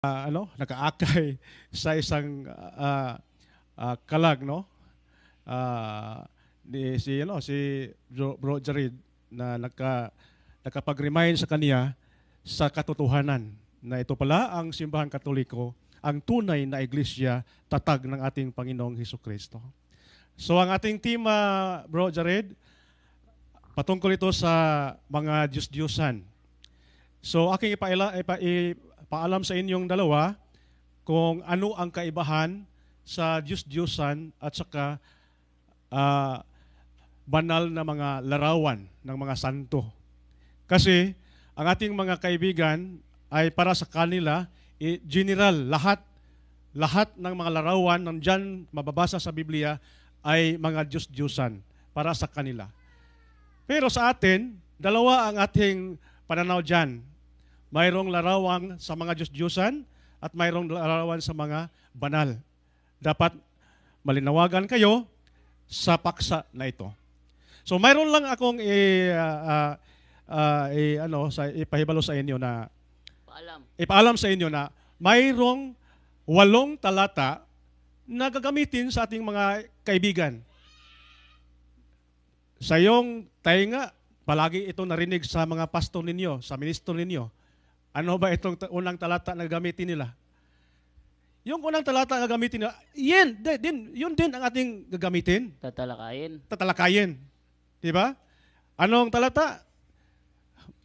nakaakay sa isang kalag, no? Ah, si Bro Jared na nakapag-remind sa kanya sa katotohanan na ito pala ang simbahan Katoliko, ang tunay na iglesia, tatag ng ating Panginoong Hesukristo. So ang ating team, Bro Jared, patungkol ito sa mga Diyos-Diyosan. So aking ipaalam sa inyong dalawa kung ano ang kaibahan sa Diyos-Diyosan at saka banal na mga larawan ng mga santo. Kasi ang ating mga kaibigan ay para sa kanila, general, lahat ng mga larawan nandyan mababasa sa Biblia ay mga Diyos-Diyosan para sa kanila. Pero sa atin, dalawa ang ating pananaw dyan. Mayroong larawan sa mga Diyos-Diyosan at mayroong larawan sa mga banal. Dapat malinawagan kayo sa paksa na ito. So mayroon lang akong ipahibalo sa inyo na ipaalam sa inyo na mayroong 8 talata na gagamitin sa ating mga kaibigan. Sa iyong tainga, palagi ito narinig sa mga pastor ninyo, sa ministro ninyo. Ano ba itong unang talata na gagamitin nila? Yung unang talata na gagamitin nila, yun din ang ating gagamitin. Tatalakayin. Diba? Anong talata?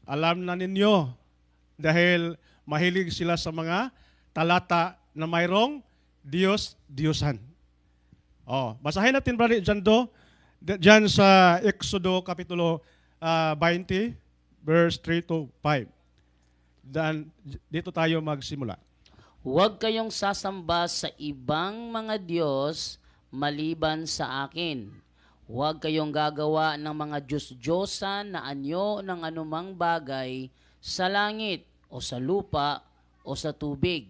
Alam na ninyo dahil mahilig sila sa mga talata na mayroong Diyos-Diyosan. Basahin natin, Brother Jando, dyan sa Exodo Kapitulo 20, verse 3 to 5. Dan, dito tayo magsimula. Huwag kayong sasamba sa ibang mga Diyos maliban sa akin. Huwag kayong gagawa ng mga Diyos-Diyosan na anyo ng anumang bagay sa langit o sa lupa o sa tubig.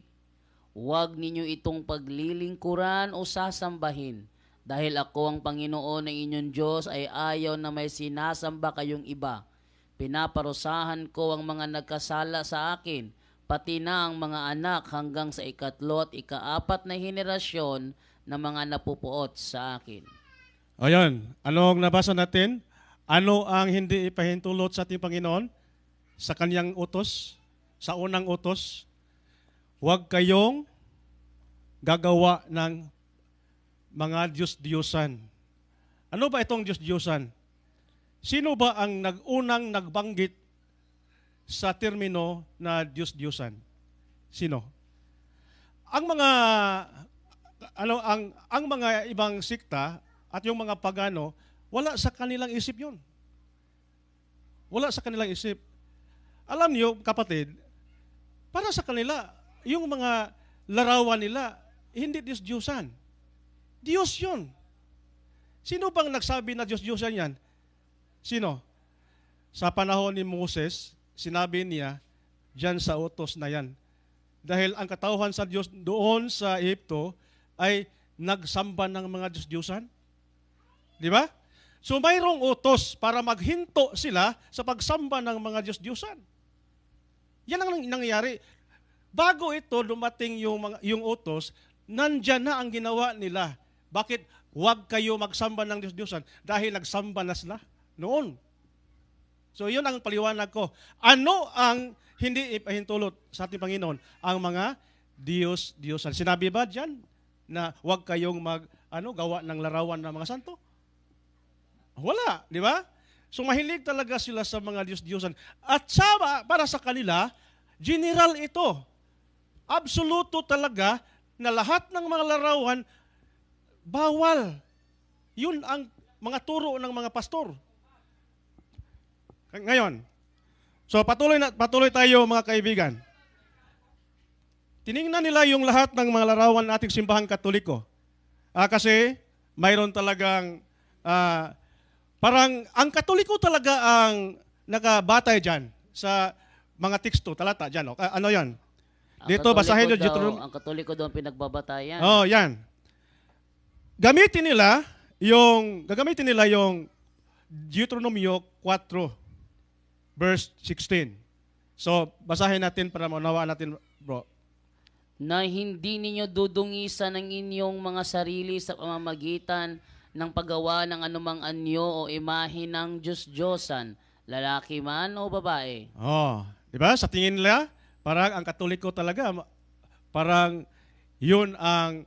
Huwag ninyo itong paglilingkuran o sasambahin, dahil ako ang Panginoon ng inyong Diyos ay ayaw na may sinasamba kayong iba. Pinaparusahan ko ang mga nagkasala sa akin, pati na ang mga anak hanggang sa 3 at 4 na henerasyon ng mga napupuot sa akin. Ayan, anong nabasa natin? Ano ang hindi ipahintulot sa ating Panginoon? Sa kanyang utos, sa unang utos, huwag kayong gagawa ng mga Diyos-Diyosan. Ano ba itong Diyos-Diyosan? Sino ba ang unang nagbanggit sa termino na Diyos-Diyosan? Sino? Ang mga ibang sikta at yung mga pagano, wala sa kanilang isip yun. Wala sa kanilang isip. Alam niyo, kapatid, para sa kanila, yung mga larawan nila, hindi Diyos-Diyosan. Diyos yun. Sino bang nagsabi na Diyos-Diyosan yan? Sino? Sa panahon ni Moses, sinabi niya, dyan sa utos na yan. Dahil ang katauhan sa Diyos doon sa Egypto ay nagsamba ng mga Diyos-Diyosan. Di ba? So mayroong utos para maghinto sila sa pagsamba ng mga Diyos-Diyosan. Yan ang nangyayari. Bago ito dumating yung utos, nandyan na ang ginawa nila. Bakit huwag kayo magsamba ng Diyos-Diyosan? Dahil nagsamba na sila noon. So yun ang paliwanag ko. Ano ang hindi ipahintulot sa ating Panginoon? Ang mga Diyos-Diyosan. Sinabi ba dyan na huwag kayong gawa ng larawan ng mga santo? Wala, di ba? So mahilig talaga sila sa mga Diyos-Diyosan. At para sa kanila, general ito. Absoluto talaga na lahat ng mga larawan, bawal. Yun ang mga turo ng mga pastor. Ngayon, so patuloy tayo mga kaibigan. Tiningnan nila yung lahat ng mga larawan ng ating simbahang Katoliko. Kasi mayroon talagang, parang ang Katoliko talaga ang nakabatay dyan sa mga teksto, talata dyan. Ano yan? Dito, basahin nyo Deuteronomy. Ang Katoliko doon pinagbabatayan. Yan. Gagamitin nila yung Deuteronomio 4, verse 16. So, basahin natin para maunawaan natin, bro. na hindi ninyo dudungisan ang inyong mga sarili sa pamamagitan ng paggawa ng anumang anyo o imahe ng Diyos-Diyosan, lalaki man o babae. Oh, di ba? Sa tingin nila, parang ang Katoliko talaga, parang yun ang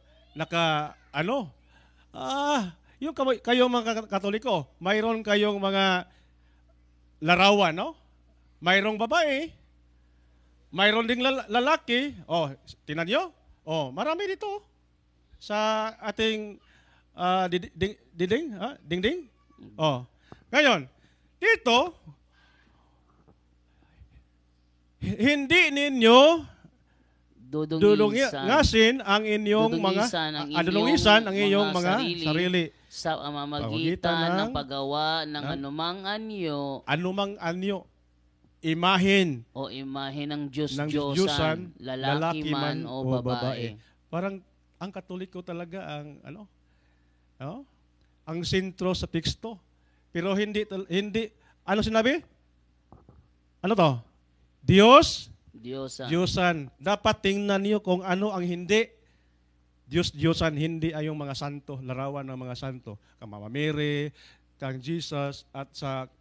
yung kayo mga Katoliko, mayroon kayong mga larawan, no? Mayroong babae, mayroon ding lalaki. Oh, tingnan nyo. Oh, marami dito sa ating dingding. Oh. Ngayon, dito, hindi ninyo dudungisan ang inyong mga sarili sa pamamagitan ng paggawa ng anumang anyo imahin o imahe ng Diyos-Diyosan, lalaki man o babae. Parang ang Katoliko talaga ang ang sentro sa teksto. Pero hindi ano sinabi? Ano to? Diyosan. Dapat tingnan niyo kung ano ang hindi. Diyosan, hindi ay yung mga santo, larawan ng mga santo. Kang Mama Mary, kang Jesus, at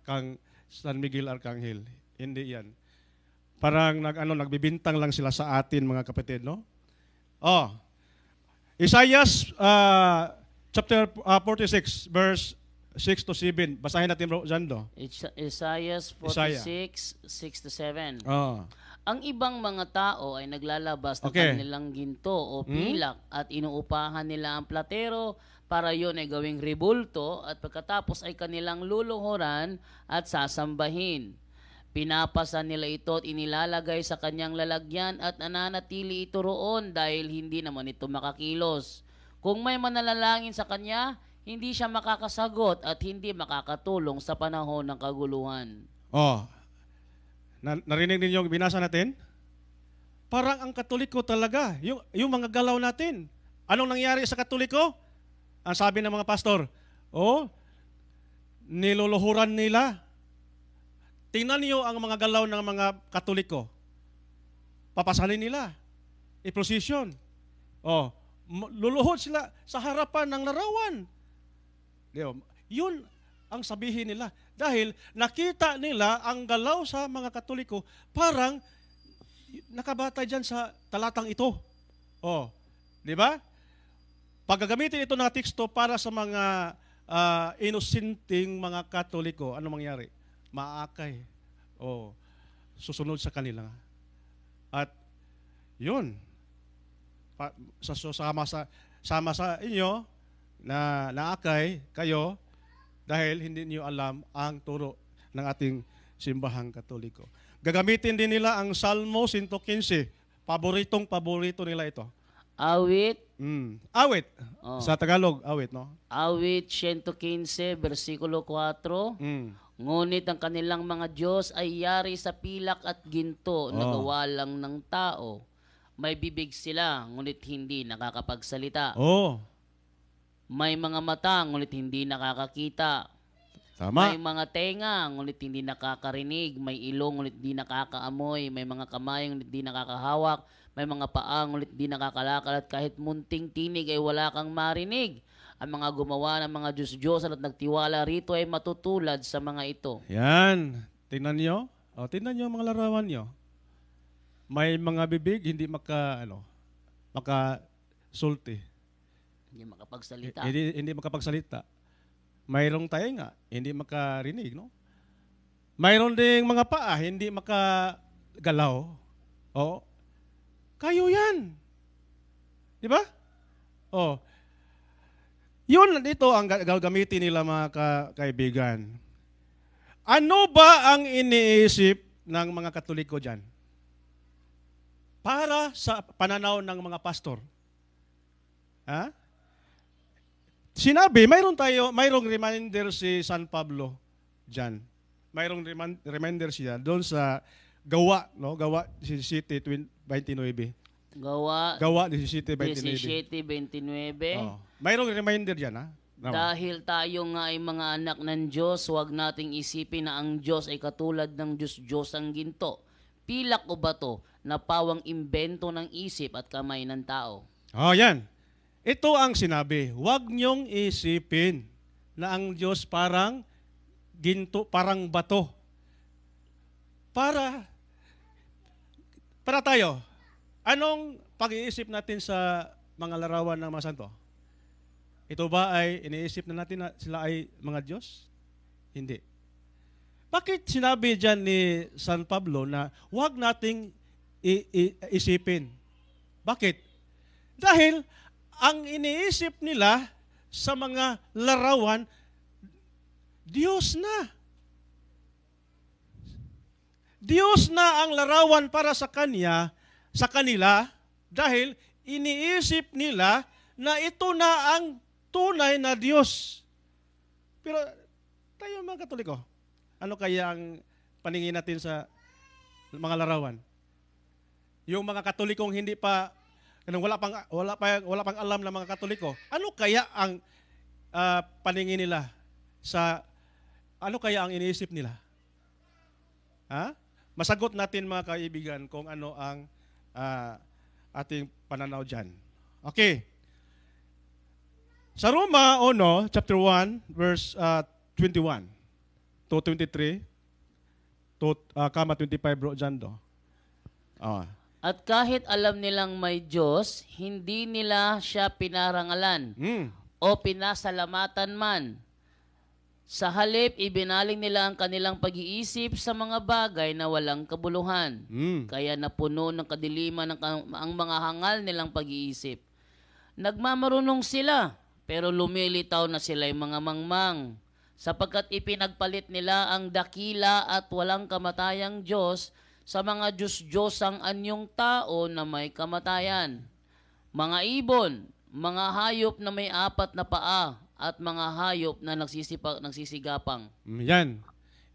kang San Miguel Arcangel. Hindi yan. Parang nagbibintang lang sila sa atin, mga kapatid, no? Oh. Isaiah chapter 46, verse 6 to 7. Basahin natin, bro, Jando. Isaiah 46, 6 to 7. Oh. Ang ibang mga tao ay naglalabas ng kanilang ginto o pilak at inuupahan nila ang platero para yon ay gawing rebulto at pagkatapos ay kanilang luluhuran at sasambahin. Pinapasan nila ito at inilalagay sa kanyang lalagyan at nananatili ito roon dahil hindi naman ito makakilos. Kung may mananalangin sa kanya, hindi siya makakasagot at hindi makakatulong sa panahon ng kaguluhan. Oh. Narinig ninyo yung binasa natin? Parang ang Katoliko talaga, yung mga galaw natin. Anong nangyari sa Katoliko? Ang sabi ng mga pastor, niluluhuran nila. Tingnan niyo ang mga galaw ng mga Katoliko. Papasalin nila. I-procession. Luluhod sila sa harapan ng larawan. Yun ang sabihin nila. Dahil nakita nila ang galaw sa mga Katoliko, parang nakabata dyan sa talatang ito. Di ba? Pag gagamitin ito ng teksto para sa mga inusinting mga Katoliko, ano mangyari? Maakay. Susunod sa kanila. At yun, sama sa inyo na naakay kayo dahil hindi niyo alam ang turo ng ating simbahang Katoliko. Gagamitin din nila ang Salmo 115. Paborito nila ito. Awit. Awit. Sa Tagalog, awit, no? Awit 115, versikulo 4. Ngunit ang kanilang mga Diyos ay yari sa pilak at ginto na gawa lang ng tao. May bibig sila, ngunit hindi nakakapagsalita. May mga mata, ngunit hindi nakakakita. Tama. May mga tenga, ngunit hindi nakakarinig. May ilong, ngunit hindi nakakaamoy. May mga kamay, ngunit hindi nakakahawak. May mga paa, ngunit hindi nakakalakal. At kahit munting tinig ay wala kang marinig. Ang mga gumawa ng mga Diyos-Diyosan at nagtiwala rito ay matutulad sa mga ito. Yan. Tingnan nyo. Tingnan nyo ang mga larawan nyo. May mga bibig, hindi makasulti. Hindi makapagsalita. Hindi makapagsalita. Mayroong tainga, hindi makarinig, no? Mayroon ding mga paa, hindi makagalaw. Kayo yan. Di ba? Yun, dito ang gagamitin nila, mga kaibigan. Ano ba ang iniisip ng mga Katoliko dyan? Para sa pananaw ng mga pastor. Sinabi, mayroong reminder si San Pablo dyan. Mayroong reminder siya doon sa Gawa, no? Gawa 17:29. Gawa 17:29. Mayroong reminder dyan, ha? Dahil tayo nga ay mga anak ng Diyos, huwag nating isipin na ang Diyos ay katulad ng Diyos ang ginto. Pilak o bato na pawang imbento ng isip at kamay ng tao. Oh, yan. Ito ang sinabi, huwag niyong isipin na ang Diyos parang ginto, parang bato. Para tayo, anong pag-iisip natin sa mga larawan ng mga santo? Ito ba ay iniisip na natin na sila ay mga Diyos? Hindi. Bakit sinabi dyan ni San Pablo na huwag nating isipin? Bakit? Dahil ang iniisip nila sa mga larawan, Diyos na. Diyos na ang larawan para sa kanila, dahil iniisip nila na ito na ang tunay na Diyos. Pero tayo mga Katoliko, ano kaya ang paningin natin sa mga larawan? Yung mga Katolikong hindi pa wala pang alam ng mga Katoliko, ano kaya ang paningin nila sa ano kaya ang iniisip nila? Ha? Masagot natin mga kaibigan kung ano ang ating pananaw diyan. Okay. Sa Roma 1, chapter 1, verse 21 to 23 to 25 bro dyan do. At kahit alam nilang may Diyos, hindi nila siya pinarangalan o pinasalamatan man. Sa halip, ibinaling nila ang kanilang pag-iisip sa mga bagay na walang kabuluhan. Kaya napuno ng kadiliman ang mga hangal nilang pag-iisip. Nagmamarunong sila, pero lumilitaw na sila'y mga mangmang, sapagkat ipinagpalit nila ang dakila at walang kamatayang Diyos sa mga Diyos-Diyosang anyong tao na may kamatayan. Mga ibon, mga hayop na may 4 na paa, at mga hayop na nagsisigapang. Yan.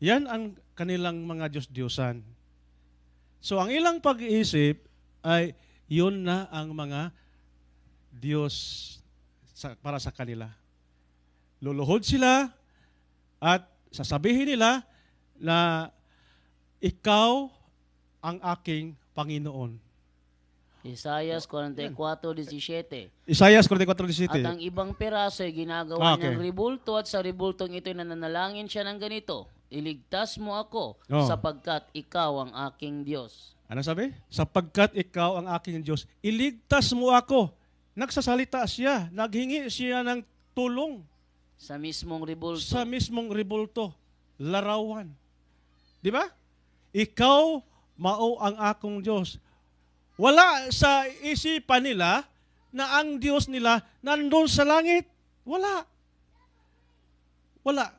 Yan ang kanilang mga Diyos-Diyosan. So ang ilang pag-iisip ay yun na ang mga Diyos para sa kanila. Luluhod sila at sasabihin nila na ikaw ang aking Panginoon. Isaias 44:17. Isaias 44:17. At ang ibang piraso ay ginagawa niyang ribulto at sa ribultong ito ay nananalangin siya ng ganito, iligtas mo ako sapagkat ikaw ang aking Diyos. Ano sabi? Sapagkat ikaw ang aking Diyos, iligtas mo ako. Nagsasalita siya, naghingi siya ng tulong. Sa mismong ribulto. Sa mismong ribulto, larawan. Di ba? Ikaw mao ang akong Diyos. Wala sa isipan nila na ang Diyos nila nandun sa langit. Wala. Wala.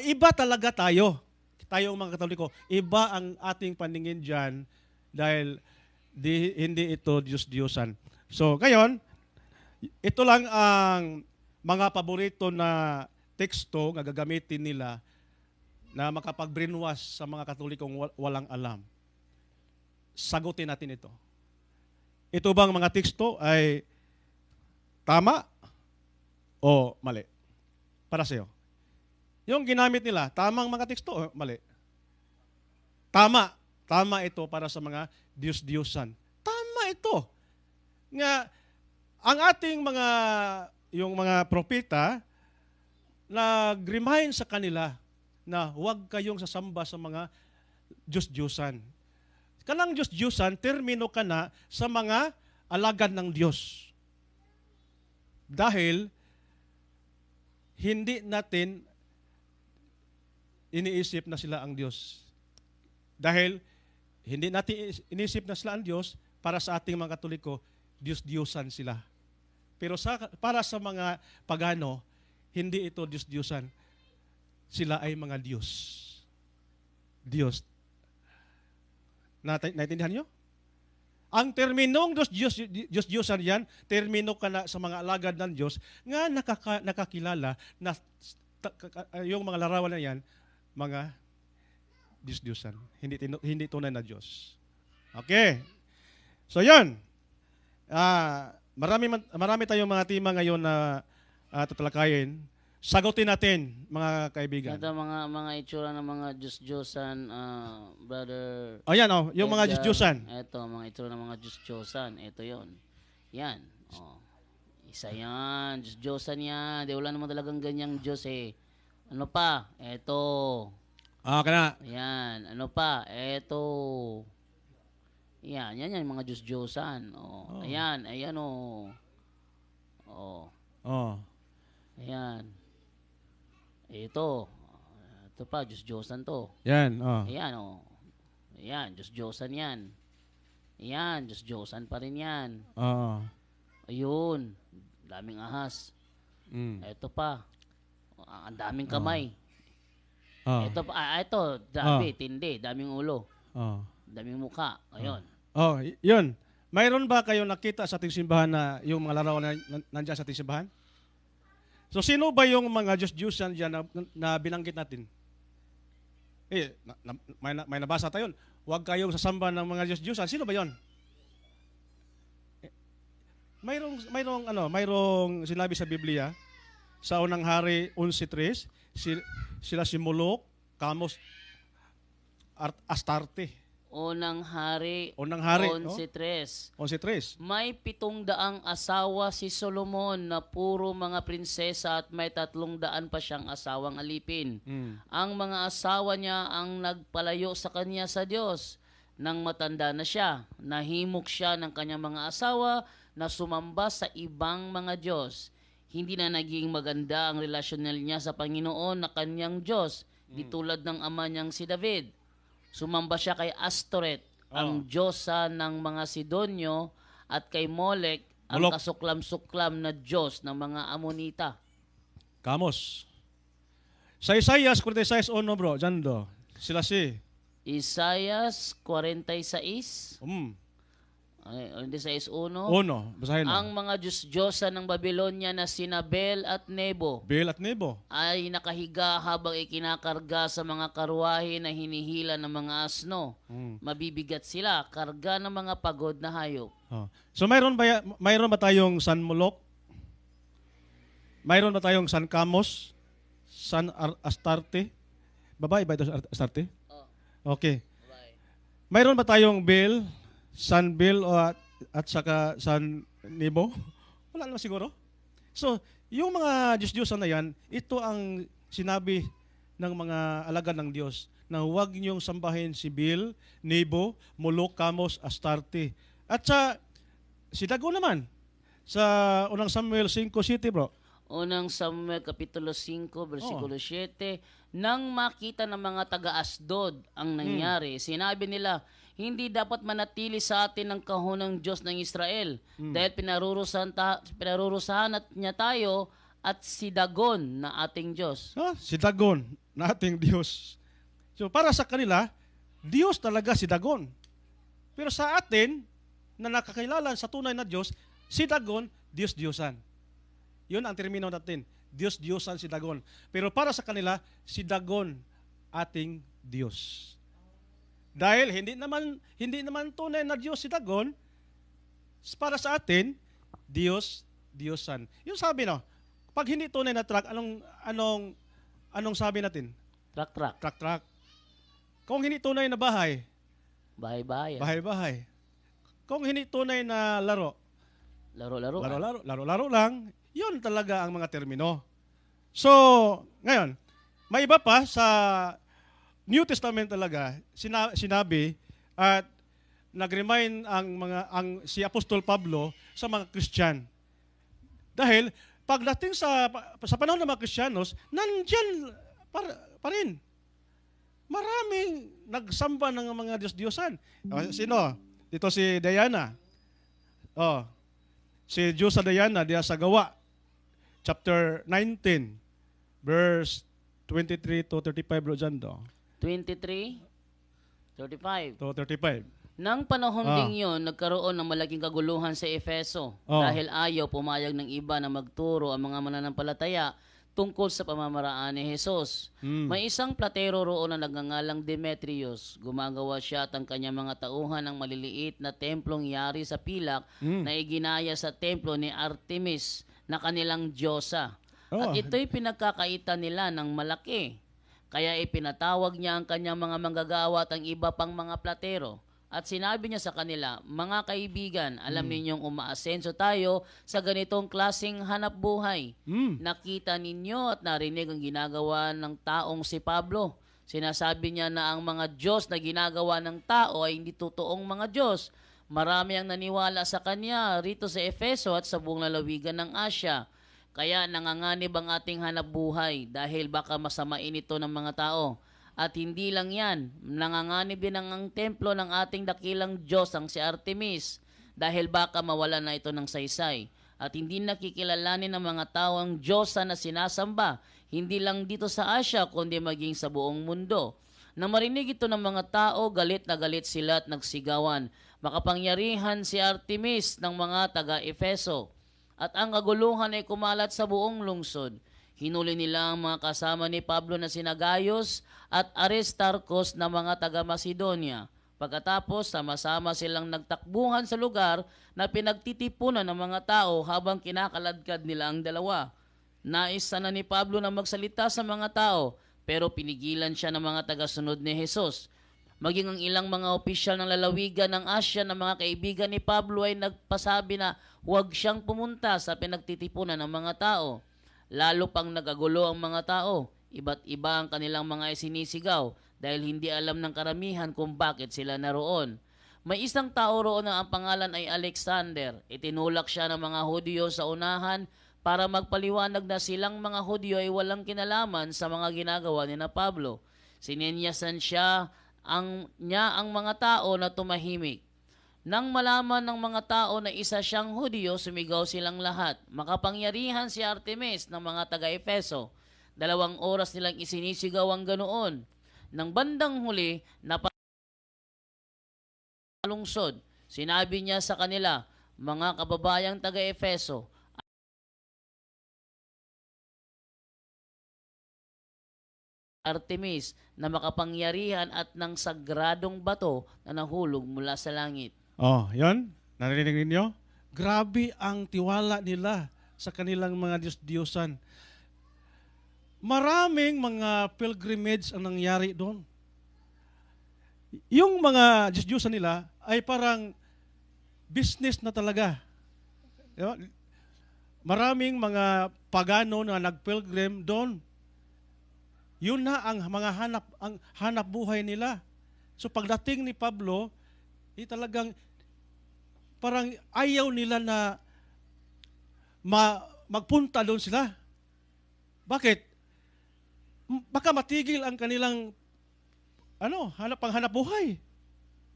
Iba talaga tayo. Tayong mga Katoliko. Iba ang ating paningin dyan dahil hindi ito Diyos-Diyosan. So, ngayon, ito lang ang mga paborito na teksto na gagamitin nila na makapag-brainwash sa mga Katolikong walang alam. Sagutin natin ito. Ito bang mga teksto ay tama o mali? Para sa iyo. Yung ginamit nila, tamang mga teksto o mali? Tama. Tama ito para sa mga Diyos-Diyosan. Tama ito. Nga, ang ating yung mga propeta, nag-remind sa kanila na huwag kayong sasamba sa mga Diyos-Diyosan. Kanang Diyos-Diyosan, termino ka na sa mga alagad ng Diyos. Dahil hindi natin iniisip na sila ang Diyos. Dahil hindi natin iniisip na sila ang Diyos, para sa ating mga Katoliko, Diyos-Diyosan sila. Pero para sa mga pagano, hindi ito Diyos-Diyosan. Sila ay mga Diyos. Diyos. Naintindihan nyo? Ang terminong Diyos-Diyosan yan, termino ka na sa mga alagad ng Diyos, nga nakakilala na yung mga larawan na yan, mga Diyos-Diyosan. Hindi tunay na Diyos. Okay. So yan. Marami tayong mga tema ngayon na tatalakayin. Sagutin natin, mga kaibigan. Ito mga itsura ng mga Diyos-Diyosan, brother. Ayan, yung mga Edgar. Diyos-Diyosan. Ito, mga itsura ng mga Diyos-Diyosan. Ito yon. Yan. Oh. Isa yan. Diyos-Diyosan yan. Di wala naman talagang ganyang Diyos eh. Ano pa? Ito. Kana. Yan. Ano pa? Ito. Yan yung mga Diyos-Diyosan. Oh. Ayan. Ayan oh. Oh. Oh. Ayan. Ito. Ito pa, Diyos-Diyosan to. Yan, Ayan, oh. Ayan, Diyos-Diyosan yan. Ayan, Diyos-Diyosan pa rin yan. Ayun, daming ahas. Ito pa, ang daming kamay. Ito pa, ito, tindi, daming ulo. Daming mukha. Ayun. Yun. Mayroon ba kayong nakita sa ating simbahan na yung mga larawan na nandiyan sa ating simbahan? So, sino ba yung mga Diyos-Diyosan dyan na binanggit natin? May nabasa tayo. Huwag kayong sasamba ng mga Diyos-Diyosan. Sino ba yon? Mayroong sinabi sa Biblia, sa unang hari 11:3, sila si Molok, Kamos, Astarte. Unang hari, 11:3. 11:3. May 700 asawa si Solomon na puro mga prinsesa at may 300 pa siyang asawang alipin. Ang mga asawa niya ang nagpalayo sa kanya sa Diyos. Nang matanda na siya, nahimok siya ng kanyang mga asawa na sumamba sa ibang mga Diyos. Hindi na naging maganda ang relasyon niya sa Panginoon na kanyang Diyos, di tulad ng ama niyang si David. Sumamba siya kay Astoret, ang diyosa ng mga Sidonyo, at kay Molek, ang kasuklam-suklam na Diyos ng mga Amonita. Kamos. Sa Isaias 46:1, bro, dyan do. Sila si Isaias 46. Hindi sa 1. Basahin mo. Ang mga Diyos-Diyosa ng Babylonia na sina Bel at Nebo Bel at Nebo ay nakahiga habang ikinakarga sa mga karwahe na hinihila ng mga asno. Mabibigat sila, karga ng mga pagod na hayop. So mayroon ba tayong San Molok? Mayroon ba tayong San Kamos? San Astarte? Babae ba ito Astarte? Okay. Mayroon ba tayong Bel? San Bel at saka San Nebo? Wala naman siguro. So, yung mga Diyos-Diyosan na yan, ito ang sinabi ng mga alagad ng Diyos na huwag niyong sambahin si Bel, Nebo, Molok, Kamos, Astarte. At si Dagon naman, sa unang Samuel 5:7, bro. Unang Samuel Kapitulo 5, versikulo 7, nang makita ng mga taga-Asdod ang nangyari, sinabi nila, hindi dapat manatili sa atin ang kahon ng Diyos ng Israel dahil pinarurusahan niya tayo at si Dagon na ating Diyos. Si Dagon na ating Diyos. So para sa kanila, Diyos talaga si Dagon. Pero sa atin, na nakakilala sa tunay na Diyos, si Dagon, Diyos-Diyosan. Yun ang termino natin. Diyos-Diyosan si Dagon. Pero para sa kanila, si Dagon ating Diyos. Dahil hindi naman tunay na Diyos si Dagon, para sa atin, Diyos-Diyosan. Yung sabi pag hindi tunay na truck, anong sabi natin? Truck. Truck. Kung hindi tunay na bahay, Bahay-bahay. bahay-bahay. Kung hindi tunay na laro, Laro-laro lang, yun talaga ang mga termino. So, ngayon, may iba pa sa New Testament talaga sinabi at nag-remind si Apostol Pablo sa mga Christian. Dahil pagdating sa panahon ng mga Kristiyanos, nandiyan pa rin. Maraming nagsamba ng mga Diyos-Diyosan. Sino? Dito si Diana. Si Diyosa Diana diya sa Gawa, chapter 19, verse 23 to 35, bro, dyan do. 23, 35. To 35. Nang panahon ding yun, nagkaroon ng malaking kaguluhan sa Efeso dahil ayaw pumayag ng iba na magturo ang mga mananampalataya tungkol sa pamamaraan ni Jesus. May isang platero roon na nagngangalang Demetrius. Gumagawa siya at ang kanyang mga tauhan ng maliliit na templong yari sa pilak na iginaya sa templo ni Artemis na kanilang diyosa. At Oh, ito'y pinagkakaitan nila ng malaki. Kaya ipinatawag niya ang kanyang mga manggagawa at ang iba pang mga platero. At sinabi niya sa kanila, mga kaibigan, alam ninyong umaasenso tayo sa ganitong klaseng hanap buhay. Nakita ninyo at narinig ang ginagawa ng taong si Pablo. Sinasabi niya na ang mga Diyos na ginagawa ng tao ay hindi totoong mga Diyos. Marami ang naniwala sa kanya rito sa Efeso at sa buong lalawigan ng Asya. Kaya nanganganib ang ating hanap buhay dahil baka masamain ito ng mga tao. At hindi lang yan, nanganganib din ang templo ng ating dakilang Diyos, ang si Artemis, dahil baka mawala na ito ng saysay. At hindi nakikilalanin ng mga tao ang Diyosa na sinasamba, hindi lang dito sa Asya, kundi maging sa buong mundo. Nang marinig ito ng mga tao, galit na galit sila at nagsigawan. Makapangyarihan si Artemis ng mga taga-Efeso. At ang kaguluhan ay kumalat sa buong lungsod. Hinuli nila ang mga kasama ni Pablo na sina Gaius at Aristarchus na mga taga-Macedonia. Pagkatapos, sama-sama silang nagtakbuhan sa lugar na pinagtitipunan ng mga tao habang kinakaladkad nila ang dalawa. Nais sana ni Pablo na magsalita sa mga tao, pero pinigilan siya ng mga tagasunod ni Jesus. Maging ang ilang mga opisyal ng lalawigan ng Asya na mga kaibigan ni Pablo ay nagpasabi na huwag siyang pumunta sa pinagtitipunan ng mga tao. Lalo pang nagagulo ang mga tao. Iba't iba ang kanilang mga isinisigaw dahil hindi alam ng karamihan kung bakit sila naroon. May isang tao roon na ang pangalan ay Alexander. Itinulak siya ng mga Hudyo sa unahan para magpaliwanag na silang mga Hudyo ay walang kinalaman sa mga ginagawa ni na Pablo. Sininyasan ang mga tao na tumahimik. Nang malaman ng mga tao na isa siyang Hudyo, sumigaw silang lahat. Makapangyarihan si Artemis ng mga taga-Efeso. 2 oras nilang isinisigaw ang ganoon. Nang bandang huli, napalungsod. Sinabi niya sa kanila, mga kababayang taga-Efeso, Artemis na makapangyarihan at ng sagradong bato na nahulog mula sa langit. oh, yon. Narinig ninyo? Grabe ang tiwala nila sa kanilang mga Diyos-Diyosan. Maraming mga pilgrimage ang nangyari doon. Yung mga Diyos-Diyosan nila ay parang business na talaga. Diba? Maraming mga pagano na nagpilgrim doon. Yun na ang mga hanap buhay nila. So pagdating ni Pablo, talagang parang ayaw nila na magpunta doon sila. Bakit? Baka matigil ang kanilang hanap buhay.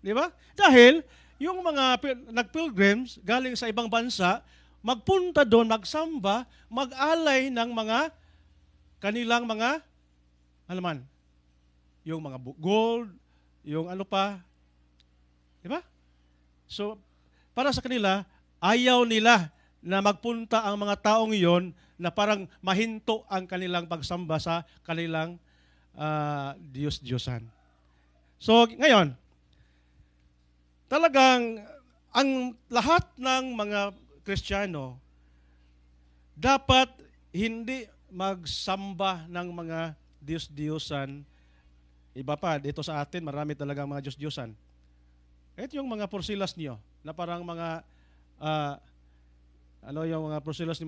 Di ba? Dahil yung mga nagpilgrims galing sa ibang bansa, magpunta doon, magsamba, mag-alay ng mga kanilang mga alaman, yung mga gold, yung ano pa, di ba? So, para sa kanila, ayaw nila na magpunta ang mga taong iyon na parang mahinto ang kanilang pagsamba sa kanilang Diyos-Diyosan. So, ngayon, talagang ang lahat ng mga Kristiyano dapat hindi magsamba ng mga Diyos-Diyosan. Iba pa, dito sa atin, marami talaga mga Diyos-Diyosan. Ito yung mga porsilas niyo, na parang mga, yung mga porsilas ni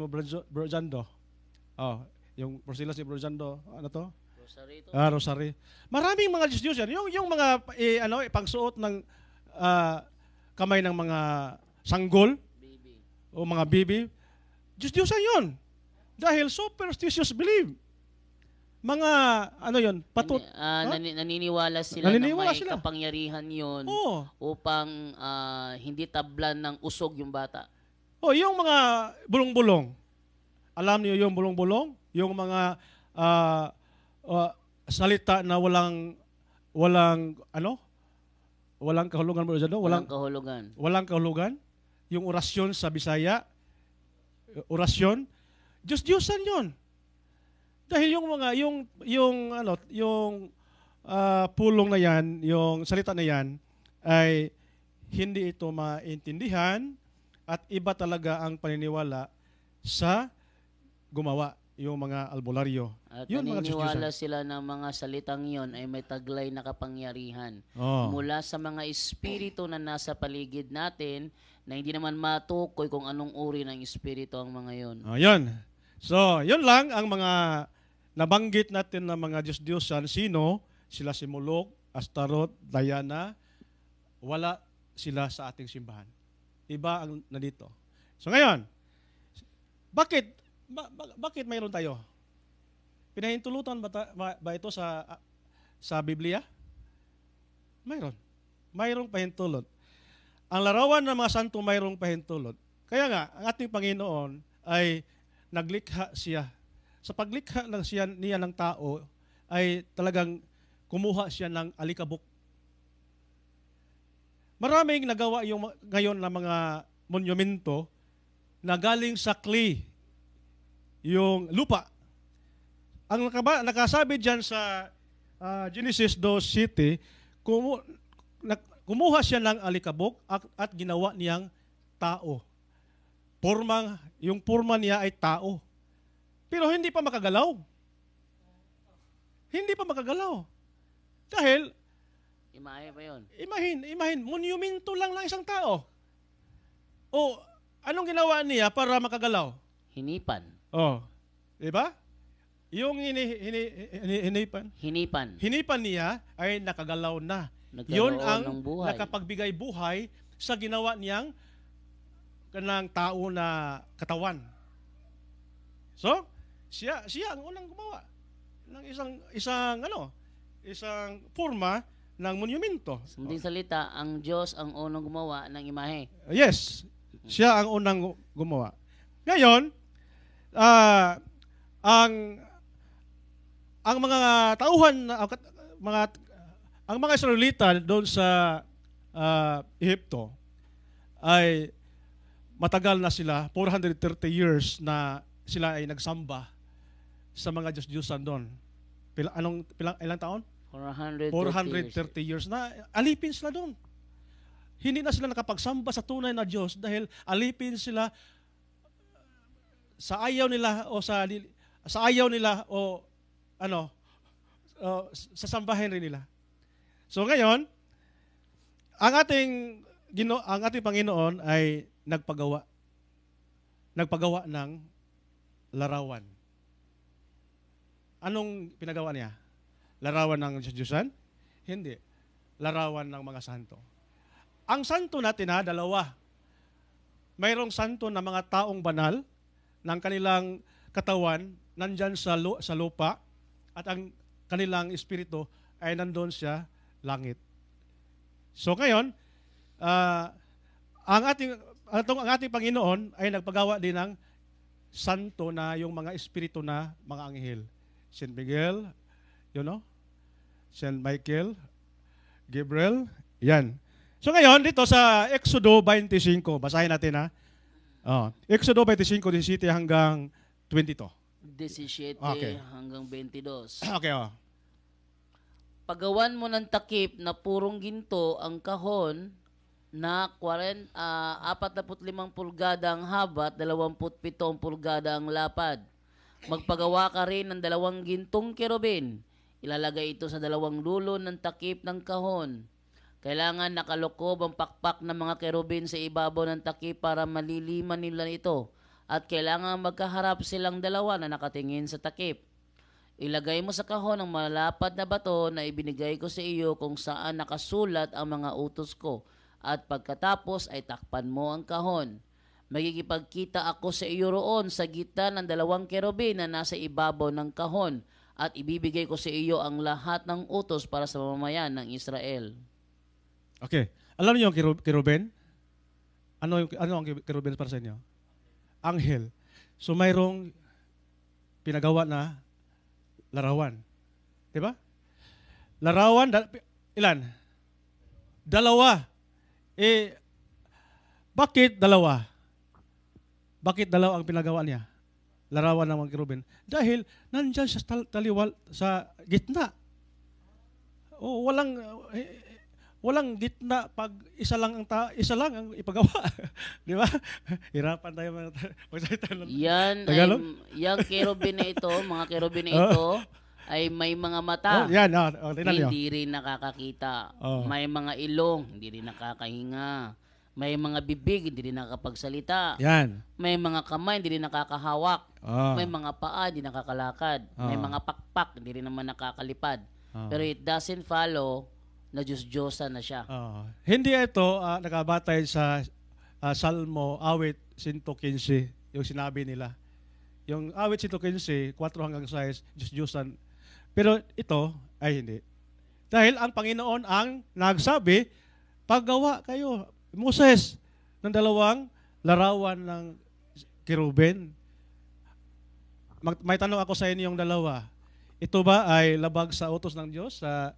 Brojando. Oh, yung porsilas ni Brojando, ano to? Rosarito. Rosary. Maraming mga Diyos-Diyosan. Yung mga, pangsuot ng kamay ng mga sanggol, Baby. o mga bibi, Diyos-Diyosan yun. Dahil superstitious belief. Mga, patot. Naniniwala sila Naniniwala na may sila. kapangyarihan yun Oo. upang hindi tablan ng usog yung bata. Oh, yung mga bulong-bulong. Alam niyo yung bulong-bulong? Yung mga salita na walang kahulugan mo dyan, Walang kahulugan. walang kahulugan. Yung orasyon sa Bisaya, orasyon, Diyos-Diyosan 'yon. Dahil yung pulong na 'yan, yung salita na 'yan ay hindi ito maintindihan at iba talaga ang paniniwala sa gumawa. yung mga albularyo. At Yun mga naniniwala Diyos-Diyosan. sila na mga salitang yon ay may taglay na kapangyarihan Oh. mula sa mga espiritu na nasa paligid natin na hindi naman matukoy kung anong uri ng espiritu ang mga yon. Oh, yun. So, yun lang ang mga nabanggit natin na mga Diyos-Diyosan. Sino? Sila si Molok, Astaroth, Diana. Wala sila sa ating simbahan. Iba ang nandito. So ngayon, bakit mayroon tayo? Pinahintulutan ba ito sa Biblia? Mayroon. Mayroong pahintulot. Ang larawan ng mga santo mayroong pahintulot. Kaya nga, ang ating Panginoon ay naglikha siya. Sa paglikha lang niya ng tao, ay talagang kumuha siya ng alikabok. Maraming nagawa ngayon na mga monumento na galing sa clay, yung lupa. Ang nakasabi dyan sa Genesis 2:7, kumuha siya ng alikabok at ginawa niyang tao. Yung porma niya ay tao. Pero hindi pa makagalaw. Hindi pa makagalaw. Dahil, Imahe ba yun? Imagine, monumento lang ng isang tao. O, anong ginawa niya para makagalaw? Hinipan. Oh, di ba? Yung hinipan niya ay nakagalaw na. Nagkaroon Yun ang ng buhay. nakapagbigay buhay sa ginawa niyang kanang tao na katawan. So, siya ang unang gumawa ng isang forma ng monumento. Sa madaling salita, ang Diyos ang unang gumawa ng imahe. Yes, siya ang unang gumawa. Ngayon, ang mga tauhan, ang mga Israelita doon sa Ehipto ay matagal na sila, 430 years na sila ay nagsamba sa mga Diyos-Diyosan doon. Ilang taon? 430 years na alipin sila doon. Hindi na sila nakapagsamba sa tunay na Diyos dahil alipin sila sa ayaw nila o sa ayaw nila o sa sambahin rin nila. So ngayon, ang ating Panginoon ay nagpagawa ng larawan. Anong pinagawa niya? Larawan ng Diyos-Diyosan? Hindi. Larawan ng mga santo. Ang santo natin dalawa. Mayroong santo na mga taong banal ng kanilang katawan nandyan sa lupa at ang kanilang espiritu ay nandun sa langit. So ngayon, ang ating Panginoon ay nagpagawa din ng santo na yung mga espiritu na mga anghel. Saint Miguel, Saint Michael, Gabriel, yan. So ngayon, dito sa Exodo 25, basahin natin Exodo 25, 17 hanggang 22. 17 Okay. hanggang 22. Okay, Pagawan mo ng takip na purong ginto ang kahon na 45 pulgada ang haba at 27 pulgada ang lapad. Magpagawa ka rin ng 2 gintong kerubin. Ilalagay ito sa 2 dulo ng takip ng kahon. Kailangan nakalukob ang pakpak ng mga kerubin sa ibabaw ng takip para maliliman nila ito. At kailangan magkaharap silang dalawa na nakatingin sa takip. Ilagay mo sa kahon ang malapad na bato na ibinigay ko sa iyo kung saan nakasulat ang mga utos ko. At pagkatapos ay takpan mo ang kahon. Magkikipagkita ako sa iyo roon sa gitna ng 2 kerubin na nasa ibabaw ng kahon. At ibibigay ko sa iyo ang lahat ng utos para sa mamamayan ng Israel. Okay. Alam niyo yung kerubin? Ano ang kerubin para sa inyo? Anghel. So mayroong pinagawa na larawan. Di ba? Larawan, ilan? 2. Bakit 2? Bakit 2 ang pinagawa niya? Larawan ng mga kerubin. Dahil nandyan sa gitna. O, walang gitna pag isa lang ang ipagawa. Di ba? Hirapan tayo magsalita ng Tagalog. Yung kerubin na ito, mga kerubin na Oh. ito, ay may mga mata. Yan, tingnan niyo. Hindi rin nakakakita. Oh. May mga ilong, hindi rin nakakahinga. May mga bibig, hindi rin nakakapagsalita. Yan. May mga kamay, hindi rin nakakahawak. Oh. May mga paa, hindi nakakalakad. May Oh. mga pakpak, hindi rin naman nakakalipad. Oh. Pero it doesn't follow na Diyos-Diyosa na siya. Hindi ito nakabatay sa Salmo, awit 115, yung sinabi nila. Yung awit 115, 4 hanggang 6, Diyos-Diyosan. Pero ito ay hindi. Dahil ang Panginoon ang nagsabi, paggawa kayo, Moses, ng 2 larawan ng kerubin. May tanong ako sa inyong dalawa. Ito ba ay labag sa utos ng Diyos sa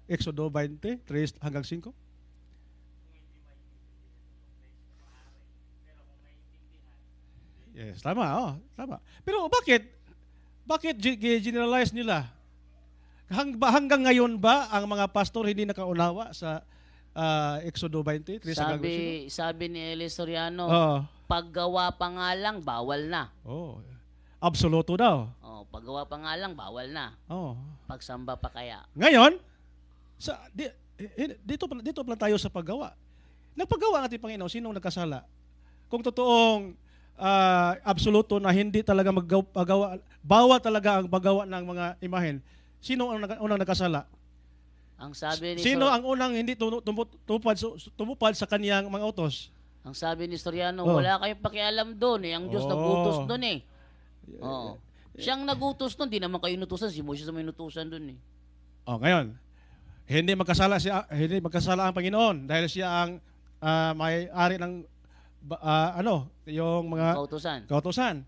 Exodo 20, 3 hanggang 5? Yes, tama. Tama. Pero bakit generalize nila? Hanggang ngayon ba ang mga pastor hindi nakaunawa sa Exodo 20, 3 hanggang 5? Sabi ni Eli Soriano, Oo. paggawa pa nga lang, bawal na. Oh. Absoluto daw. Paggawa pa nga lang, bawal na. Oh. Pagsamba pa kaya. Ngayon, dito pala tayo sa paggawa. Nagpagawa ang ating Panginoon, sinong nagkasala? Kung totoong absoluto na hindi talaga magpagawa, bawal talaga ang paggawa ng mga imahen, sino ang unang nagkasala? Ang sabi ni Sino ang unang hindi tumupad sa kaniyang mga utos? Ang sabi ni Soriano, Oh. wala kayong pakialam doon eh. Ang Diyos Oh. nagutos doon eh. Oo. Siyang nagutos doon, di naman kayo inutusan. Si Moses ang may inutusan doon eh. Ngayon, hindi magkasala ang Panginoon dahil siya ang may-ari ng yung mga kautusan.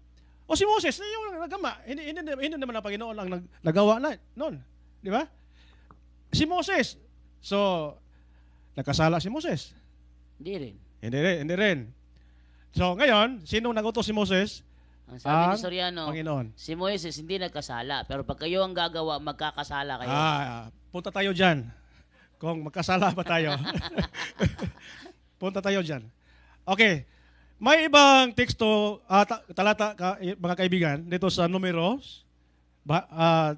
O si Moses, yung nagama, hindi naman ang Panginoon ang nagawa na noon. Di ba? Si Moses. So, nagkasala si Moses. Hindi rin. Hindi rin. So, ngayon, sinong nagutos si Moses? Ang sabi Ang ni Soriano, Panginoon. si Moises hindi nagkasala. Pero pag kayo ang gagawa, magkakasala kayo. Punta tayo dyan. Kung magkasala pa tayo. Punta tayo dyan. Okay. May ibang teksto, talata, mga kaibigan, dito sa Numeros,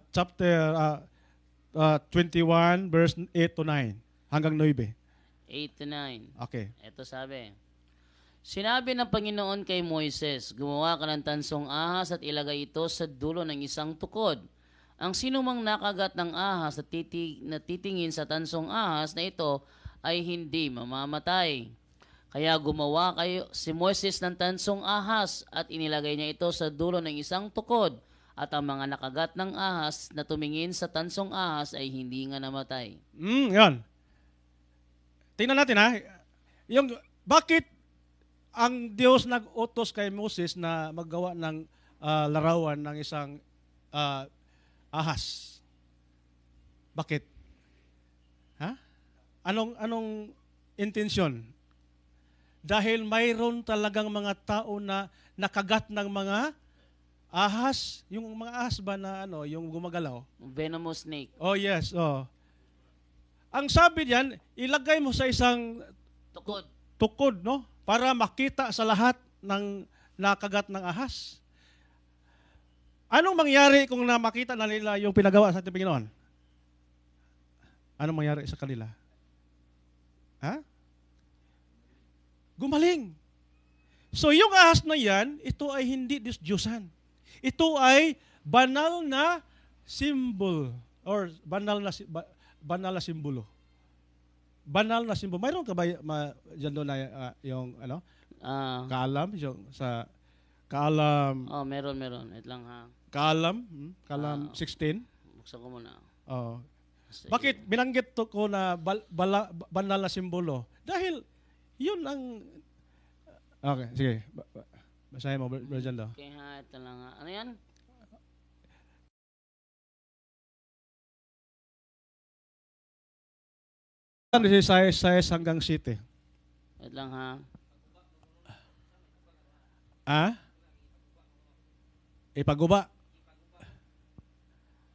chapter 21, verse 8 to 9, hanggang 9. 8 to 9. Okay. Ito sabi, sinabi ng Panginoon kay Moises, gumawa ka ng tansong ahas at ilagay ito sa dulo ng isang tukod. Ang sinumang nakagat ng ahas at titingin sa tansong ahas na ito ay hindi mamamatay. Kaya gumawa si Moises ng tansong ahas at inilagay niya ito sa dulo ng isang tukod. At ang mga nakagat ng ahas na tumingin sa tansong ahas ay hindi nga namatay. Yan. Tingnan natin bakit ang Diyos nag-utos kay Moses na maggawa ng larawan ng isang ahas? Bakit? Anong intensyon? Dahil mayroon talagang mga tao na nakagat ng mga ahas, yung mga ahas ba na yung gumagalaw? Venomous snake. Oh yes, oh. Ang sabi diyan, ilagay mo sa isang tukod, no? Para makita sa lahat ng nakagat ng ahas. Anong mangyari kung makita na nila yung pinagawa sa ating Panginoon? Anong mangyari sa kanila? Gumaling. So yung ahas na yan, ito ay hindi Diyos-Diyosan. Ito ay banal na symbol or banal na simbolo. Banal na simbolo. Mayroon ka ba dyan doon na yung kaalam? Yung sa kaalam. Meron. Wait lang ha. Kaalam 16. Buksan ko muna. Bakit binanggit ko na banal na simbolo? Dahil yun ang... Okay, sige. Basahin mo, Brother John daw. Okay ha, ito lang ha. Ano yan? Size hanggang 7. Wait lang ha. Ipaguba.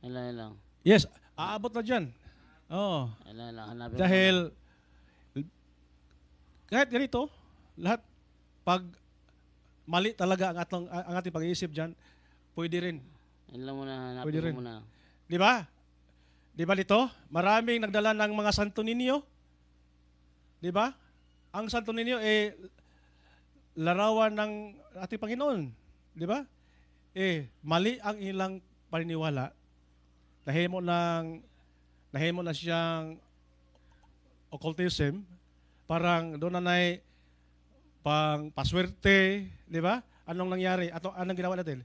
Ilan lang. Yes, aabot na dyan. Oh. Hanapin mo Dahil kahit ganito, lahat pag mali talaga ang ating pag-iisip diyan, pwede rin. muna. Yan lang muna, Pwede hanapin rin. mo muna. Di ba? Di ba dito? Maraming nagdala ng mga Santo Niño. Di ba? Ang Santo Niño larawan ng ating Panginoon. Di ba? Mali ang ilang paniniwala. Nahimo na siyang occultism. Parang doon na pang paswerte, di ba? Anong nangyari? Anong ginawa natin?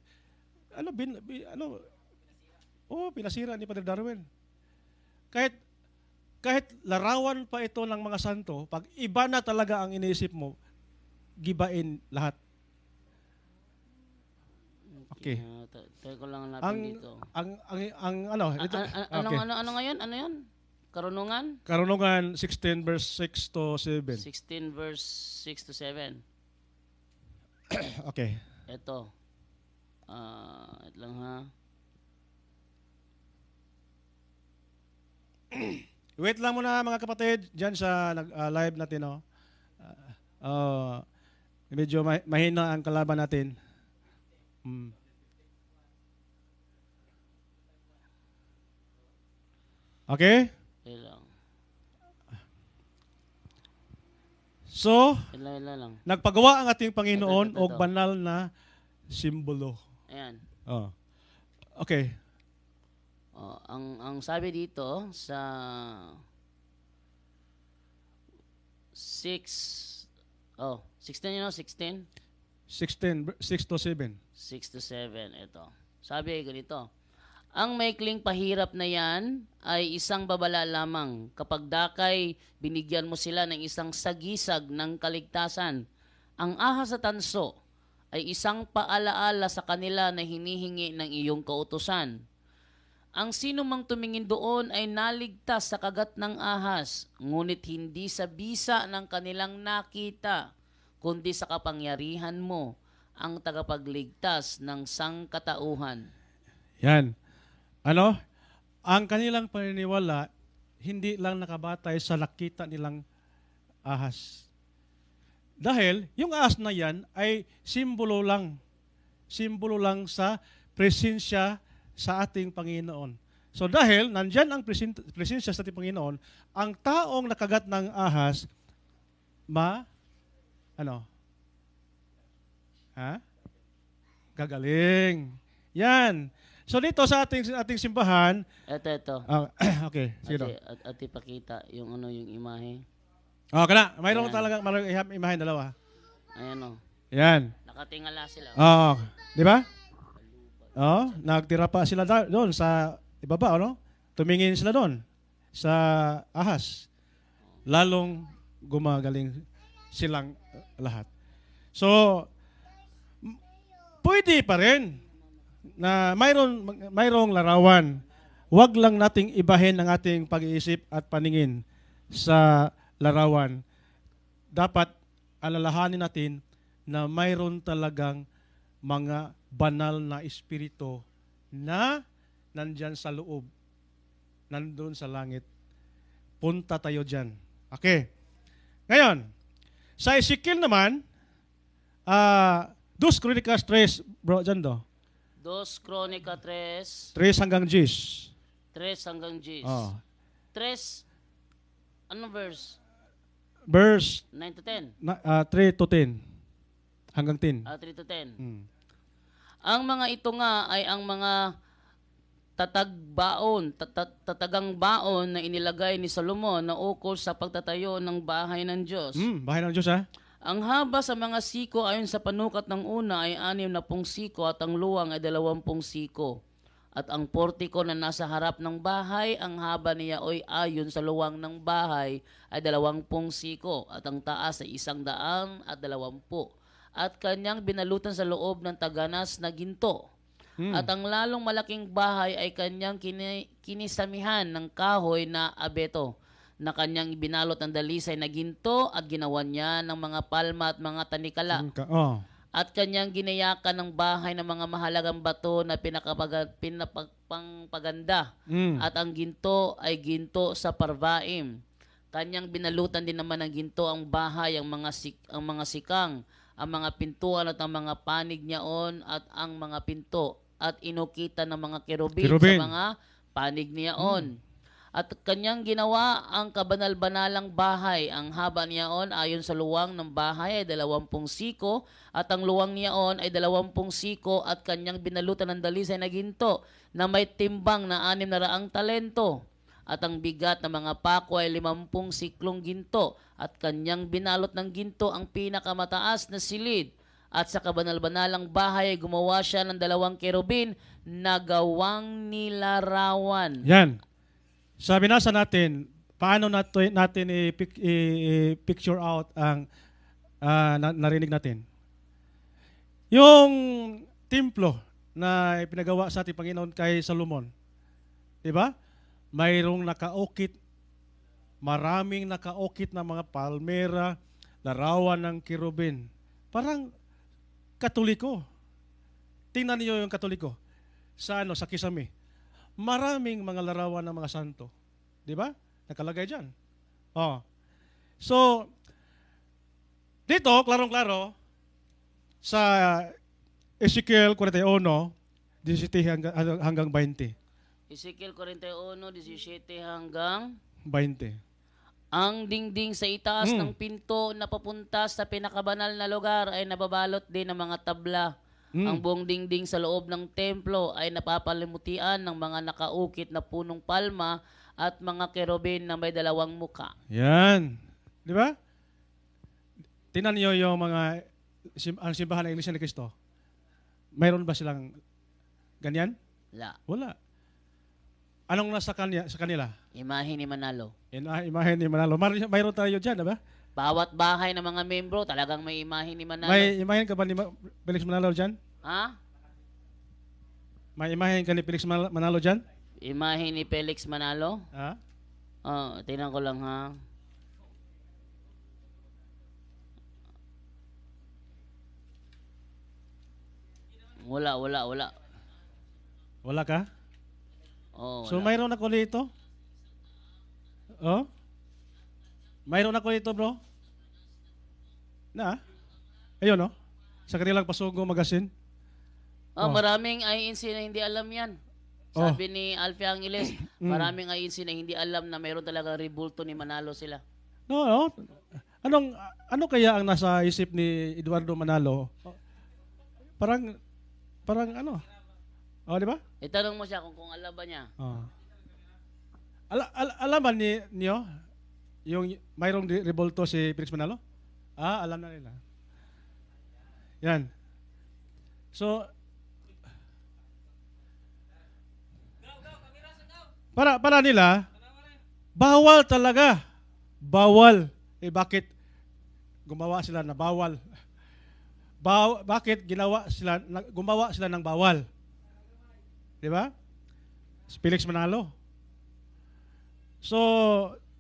Pinasira ni Padre Darwin. Kahit larawan pa ito ng mga santo, pag iba na talaga ang iniisip mo, gibain lahat. Okay. Try ko lang hanapin dito. Ito. Ano ngayon? Ano yun? Karunungan? Karunungan 16 verse 6 to 7. 16 verse 6 to 7. Okay. Ito. Ito lang ha. Wait lang muna mga kapatid diyan sa live natin, no. Medyo mahina ang kalaban natin. Okay? Ito lang. So, Ito lang. nagpagawa ang ating Panginoon Ito. og banal na simbolo. Ayan. Okay. Ang sabi dito sa 16 yun, 16? 16, 6 to 7. 6 to 7, ito. Sabi ganito, ang maikling pahirap na yan ay isang babala lamang kapag dakay binigyan mo sila ng isang sagisag ng kaligtasan. Ang ahas sa tanso ay isang paalaala sa kanila na hinihingi ng iyong kautusan. Ang sino mang tumingin doon ay naligtas sa kagat ng ahas, ngunit hindi sa bisa ng kanilang nakita, kundi sa kapangyarihan mo, ang tagapagligtas ng sangkatauhan. Yan. Ang kanilang paniniwala, hindi lang nakabatay sa nakita nilang ahas. Dahil, yung ahas na yan ay simbolo lang. Simbolo lang sa presensya sa ating Panginoon. So dahil, nandyan ang presensya sa ating Panginoon, ang taong nakagat ng ahas, gagaling. Yan. So dito sa ating simbahan, Ito. okay, sige. At ipakita yung yung imahe. Kana, mayroon Ayan. talaga imahen dalawa. Ayan o. Yan. Nakatingala sila. Di ba? Nagtira pa sila doon sa ibaba, Tumingin sila doon sa ahas. Lalong gumagaling silang lahat. So, pwede pa rin na mayroong larawan. Huwag lang nating ibahin ang ating pag-iisip at paningin sa larawan. Dapat alalahanin natin na mayroon talagang mga banal na espiritu na nandyan sa loob, nandun sa langit. Punta tayo dyan. Okay. Ngayon, sa Ezekiel naman, 2 Chronicas 3, bro, dyan do. 2 Kronika 3, 3 hanggang 10. 3 hanggang 10. 3, anong verse? Verse 9 to 10? 3 to 10. Hanggang 10. 3 to 10. Mm. Ang mga ito nga ay ang mga tatagang baon na inilagay ni Solomon na ukol sa pagtatayo ng bahay ng Diyos. Bahay ng Diyos, ha? Ang haba sa mga siko ayon sa panukat ng una ay 60 siko at ang luwang ay 20 siko. At ang portiko na nasa harap ng bahay, ang haba niya ay ayon sa luwang ng bahay ay 20 siko at ang taas ay 120. At kanyang binalutan sa loob ng taganas na ginto. At ang lalong malaking bahay ay kanyang kinisamihan ng kahoy na abeto, na kanyang ibinalot ng dalisay na ginto at ginawan niya ng mga palma at mga tanikala. At kanyang ginayakan ng bahay ng mga mahalagang bato na pinapagpaganda. Mm. At ang ginto ay ginto sa Parvaim. Kanyang binalutan din naman ng ginto ang bahay, ang mga sikang, ang mga pintuan at ang mga panig niyaon at ang mga pinto. At inukitan ng mga kerubin Kerubin. sa mga panig niyaon. At kanyang ginawa ang kabanal-banalang bahay. Ang haba niyaon ayon sa luwang ng bahay ay 20 siko at ang luwang niyaon ay 20 siko at kanyang binalutan ng dalisay na ginto na may timbang na 600 talento. At ang bigat ng mga pako ay 50 siklong ginto at kanyang binalot ng ginto ang pinakamataas na silid. At sa kabanal-banalang bahay ay gumawa siya ng 2 kerubin na gawang nilarawan. Yan. Sa binasa natin, paano natin i-picture out ang narinig natin? Yung templo na ipinagawa sa ating Panginoon kay Solomon, di ba? Mayroong nakaukit, maraming nakaukit na mga palmera, larawan ng kirubin. Parang Katoliko. Tingnan niyo yung Katoliko. Sa Kisame. Maraming mga larawan ng mga santo. Di ba? Nakalagay dyan. Oh. So, dito, klarong-klaro, sa Ezekiel 41, 17 hanggang 20. Ezekiel 41, 17 hanggang 20. ang dingding sa itaas ng pinto na papunta sa pinakabanal na lugar ay nababalot din ng mga tabla. Ang buong dingding sa loob ng templo ay napapalimutian ng mga nakaukit na punong palma at mga kerubin na may 2 muka. Yan. Di ba? Tingnan niyo yung ang simbahan ng Iglesia ni Cristo. Mayroon ba silang ganyan? Wala. Anong nasa kanila? Imahe ni Manalo. Imahe ni Manalo. Mayroon tayo dyan, diba? Bawat bahay ng mga membro, talagang may imahe ni Manalo. May imahen ka ba ni Felix Manalo dyan? Ha? May imahen ka ni Felix Manalo dyan? Imahe ni Felix Manalo? Ha? Tingnan ko lang ha. Wala. Wala ka? Wala. So mayroon ako dito? Oh? Mayroon ako dito, bro? Ayun, no? Sa kanilang Pasugo Magazine. Maraming INC na hindi alam yan. Sabi ni Alfie Angeles, maraming INC na hindi alam na mayroon talaga rebulto ni Manalo sila. No. Ano kaya ang nasa isip ni Eduardo Manalo? Parang ano? Di ba? Itanong mo siya kung alam ba niya. Alaman niyo yung mayroong rebulto si Felix Manalo? Alam na nila. Yan. So, para nila, bawal talaga. Bawal. Bakit gumawa sila na bawal? Bakit gumawa sila ng bawal? Di ba? Si Felix Manalo. So,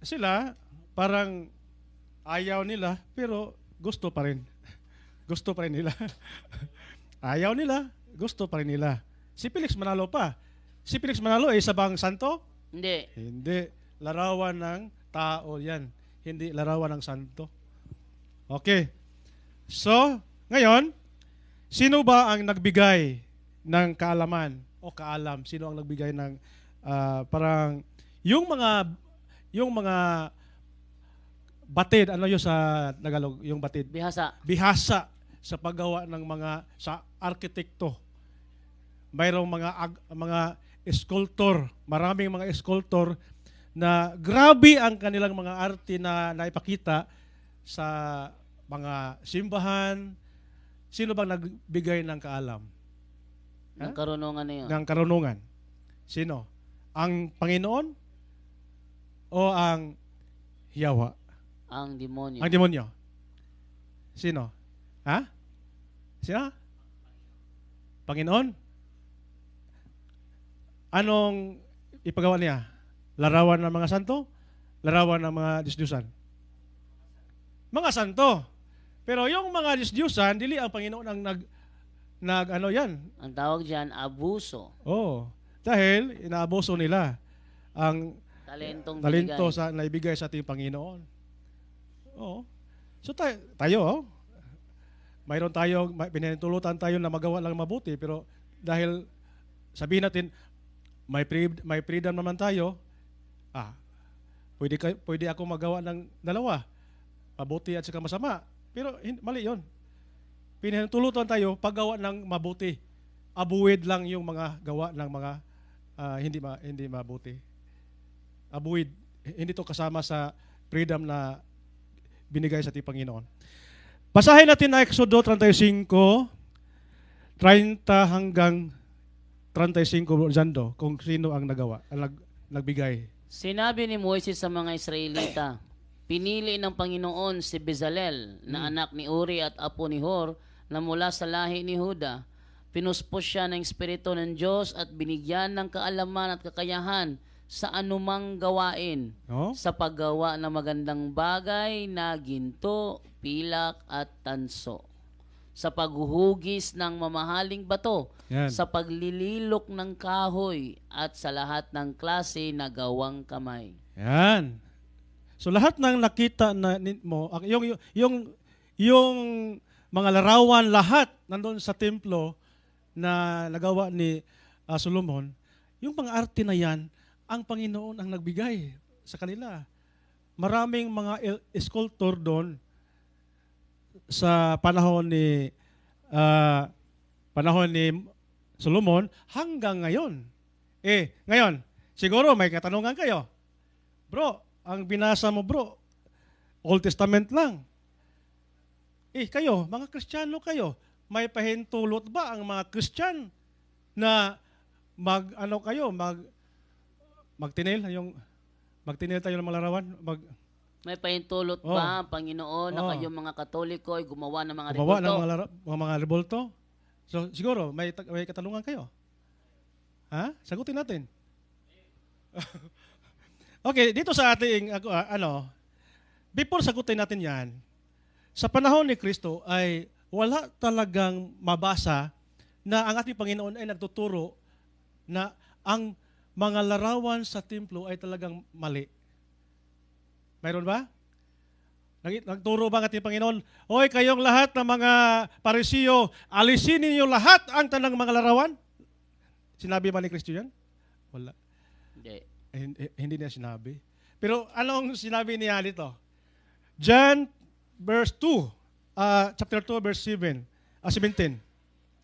sila, parang ayaw nila, pero gusto pa rin. Gusto pa rin nila. Ayaw nila, gusto pa rin nila. Si Felix Manalo pa. Si Felix Manalo ay isa bang santo? Hindi. Hindi. Larawan ng tao yan. Hindi larawan ng santo. Okay. So, ngayon, sino ba ang nagbigay ng kaalaman o kaalam? Sino ang nagbigay ng parang yung mga batid, ano yun sa Tagalog, yung batid? Bihasa sa paggawa ng sa arkitekto. Mayroong mga sculptor, maraming mga sculptor na grabe ang kanilang mga arte na naipakita sa mga simbahan. Sino bang nagbigay ng kaalam? Ng karunungan na yun. Ng karunungan. Sino? Ang Panginoon o ang Yahwa? Ang demonyo. Ang demonyo. Sino? Sino? Panginoon? Anong ipagawa niya? Larawan ng mga santo? Larawan ng mga Diyos-Diyusan? Mga santo. Pero yung mga Diyos-Diyosan, dili ang Panginoon ang ano yan. Ang tawag dyan, abuso. Oh, dahil inaabuso nila ang Talentong talento binigay. sa naibigay sa ating Panginoon. Oo. So tayo, mayroon tayong pinahintulutan tayo na magawa lang mabuti, pero dahil sabihin natin may freedom naman tayo, pwede ako magawa ng dalawa, mabuti at saka masama. Pero mali 'yon. Pinahintulutan tayo paggawa ng mabuti. Abuwid lang yung mga gawa ng mga hindi mabuti. Abuwid. Hindi to kasama sa freedom na binigay sa ating Panginoon. Basahin natin na Exodo 35, 30 hanggang 35 dyan kung sino ang nagbigay. Sinabi ni Moises sa mga Israelita, pinili ng Panginoon si Bezalel na anak ni Uri at apo ni Hur na mula sa lahi ni Huda. Pinuspos siya ng Espiritu ng Diyos at binigyan ng kaalaman at kakayahan sa anumang gawain, No? sa paggawa ng magandang bagay na ginto, pilak at tanso, sa paghuhugis ng mamahaling bato, Yan. sa paglililok ng kahoy at sa lahat ng klase na gawang kamay. Yan. So lahat ng nakita mo, yung mga larawan, lahat nandun sa templo na nagawa ni Solomon, yung mga arte na yan, ang Panginoon ang nagbigay sa kanila. Maraming mga sculptor doon sa panahon ni Solomon hanggang ngayon. Ngayon, siguro may katanungan kayo. Bro, ang binasa mo bro, Old Testament lang. Kayo, mga Kristiyano kayo, may pahintulot ba ang mga Kristyan na magtinil tayo ng mga larawan? May pahintulot ba ang Panginoon na kayong mga Katoliko ay gumawa ng mga Gumawa rebulto? ng mga rebulto? So, siguro, may katanungan kayo. Ha? Sagutin natin. Okay, dito sa ating, before sagutin natin yan, sa panahon ni Kristo ay wala talagang mabasa na ang ating Panginoon ay nagtuturo na ang mga larawan sa templo ay talagang mali. Mayroon ba? Nagturo ba ang ating Panginoon, "Hoy, kayong lahat ng mga Parisiyo, alisin ninyo lahat ang tanang mga larawan"? Sinabi ba ni Kristo yan? Wala. Hindi niya sinabi. Pero anong sinabi niya dito? John verse 2, chapter 2, verse 17.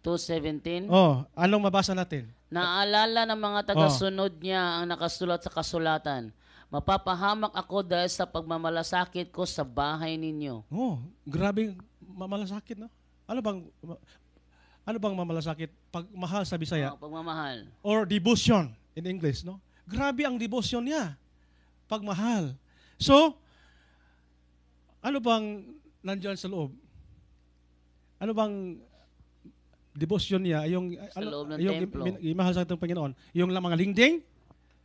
2:17. Anong mabasa natin? Naalala ng mga tagasunod niya ang nakasulat sa kasulatan. Mapapahamak ako dahil sa pagmamalasakit ko sa bahay ninyo. Grabe mamalasakit, no? Ano bang mamalasakit? Pagmahal sa Bisaya. Pagmamahal. Or devotion in English, no? Grabe ang devotion niya. Pagmahal. So, ano bang nandiyan sa loob? Ano bang devotion niya? Sa loob ng templo. Imahal sa ating Panginoon. Yung mga lingding?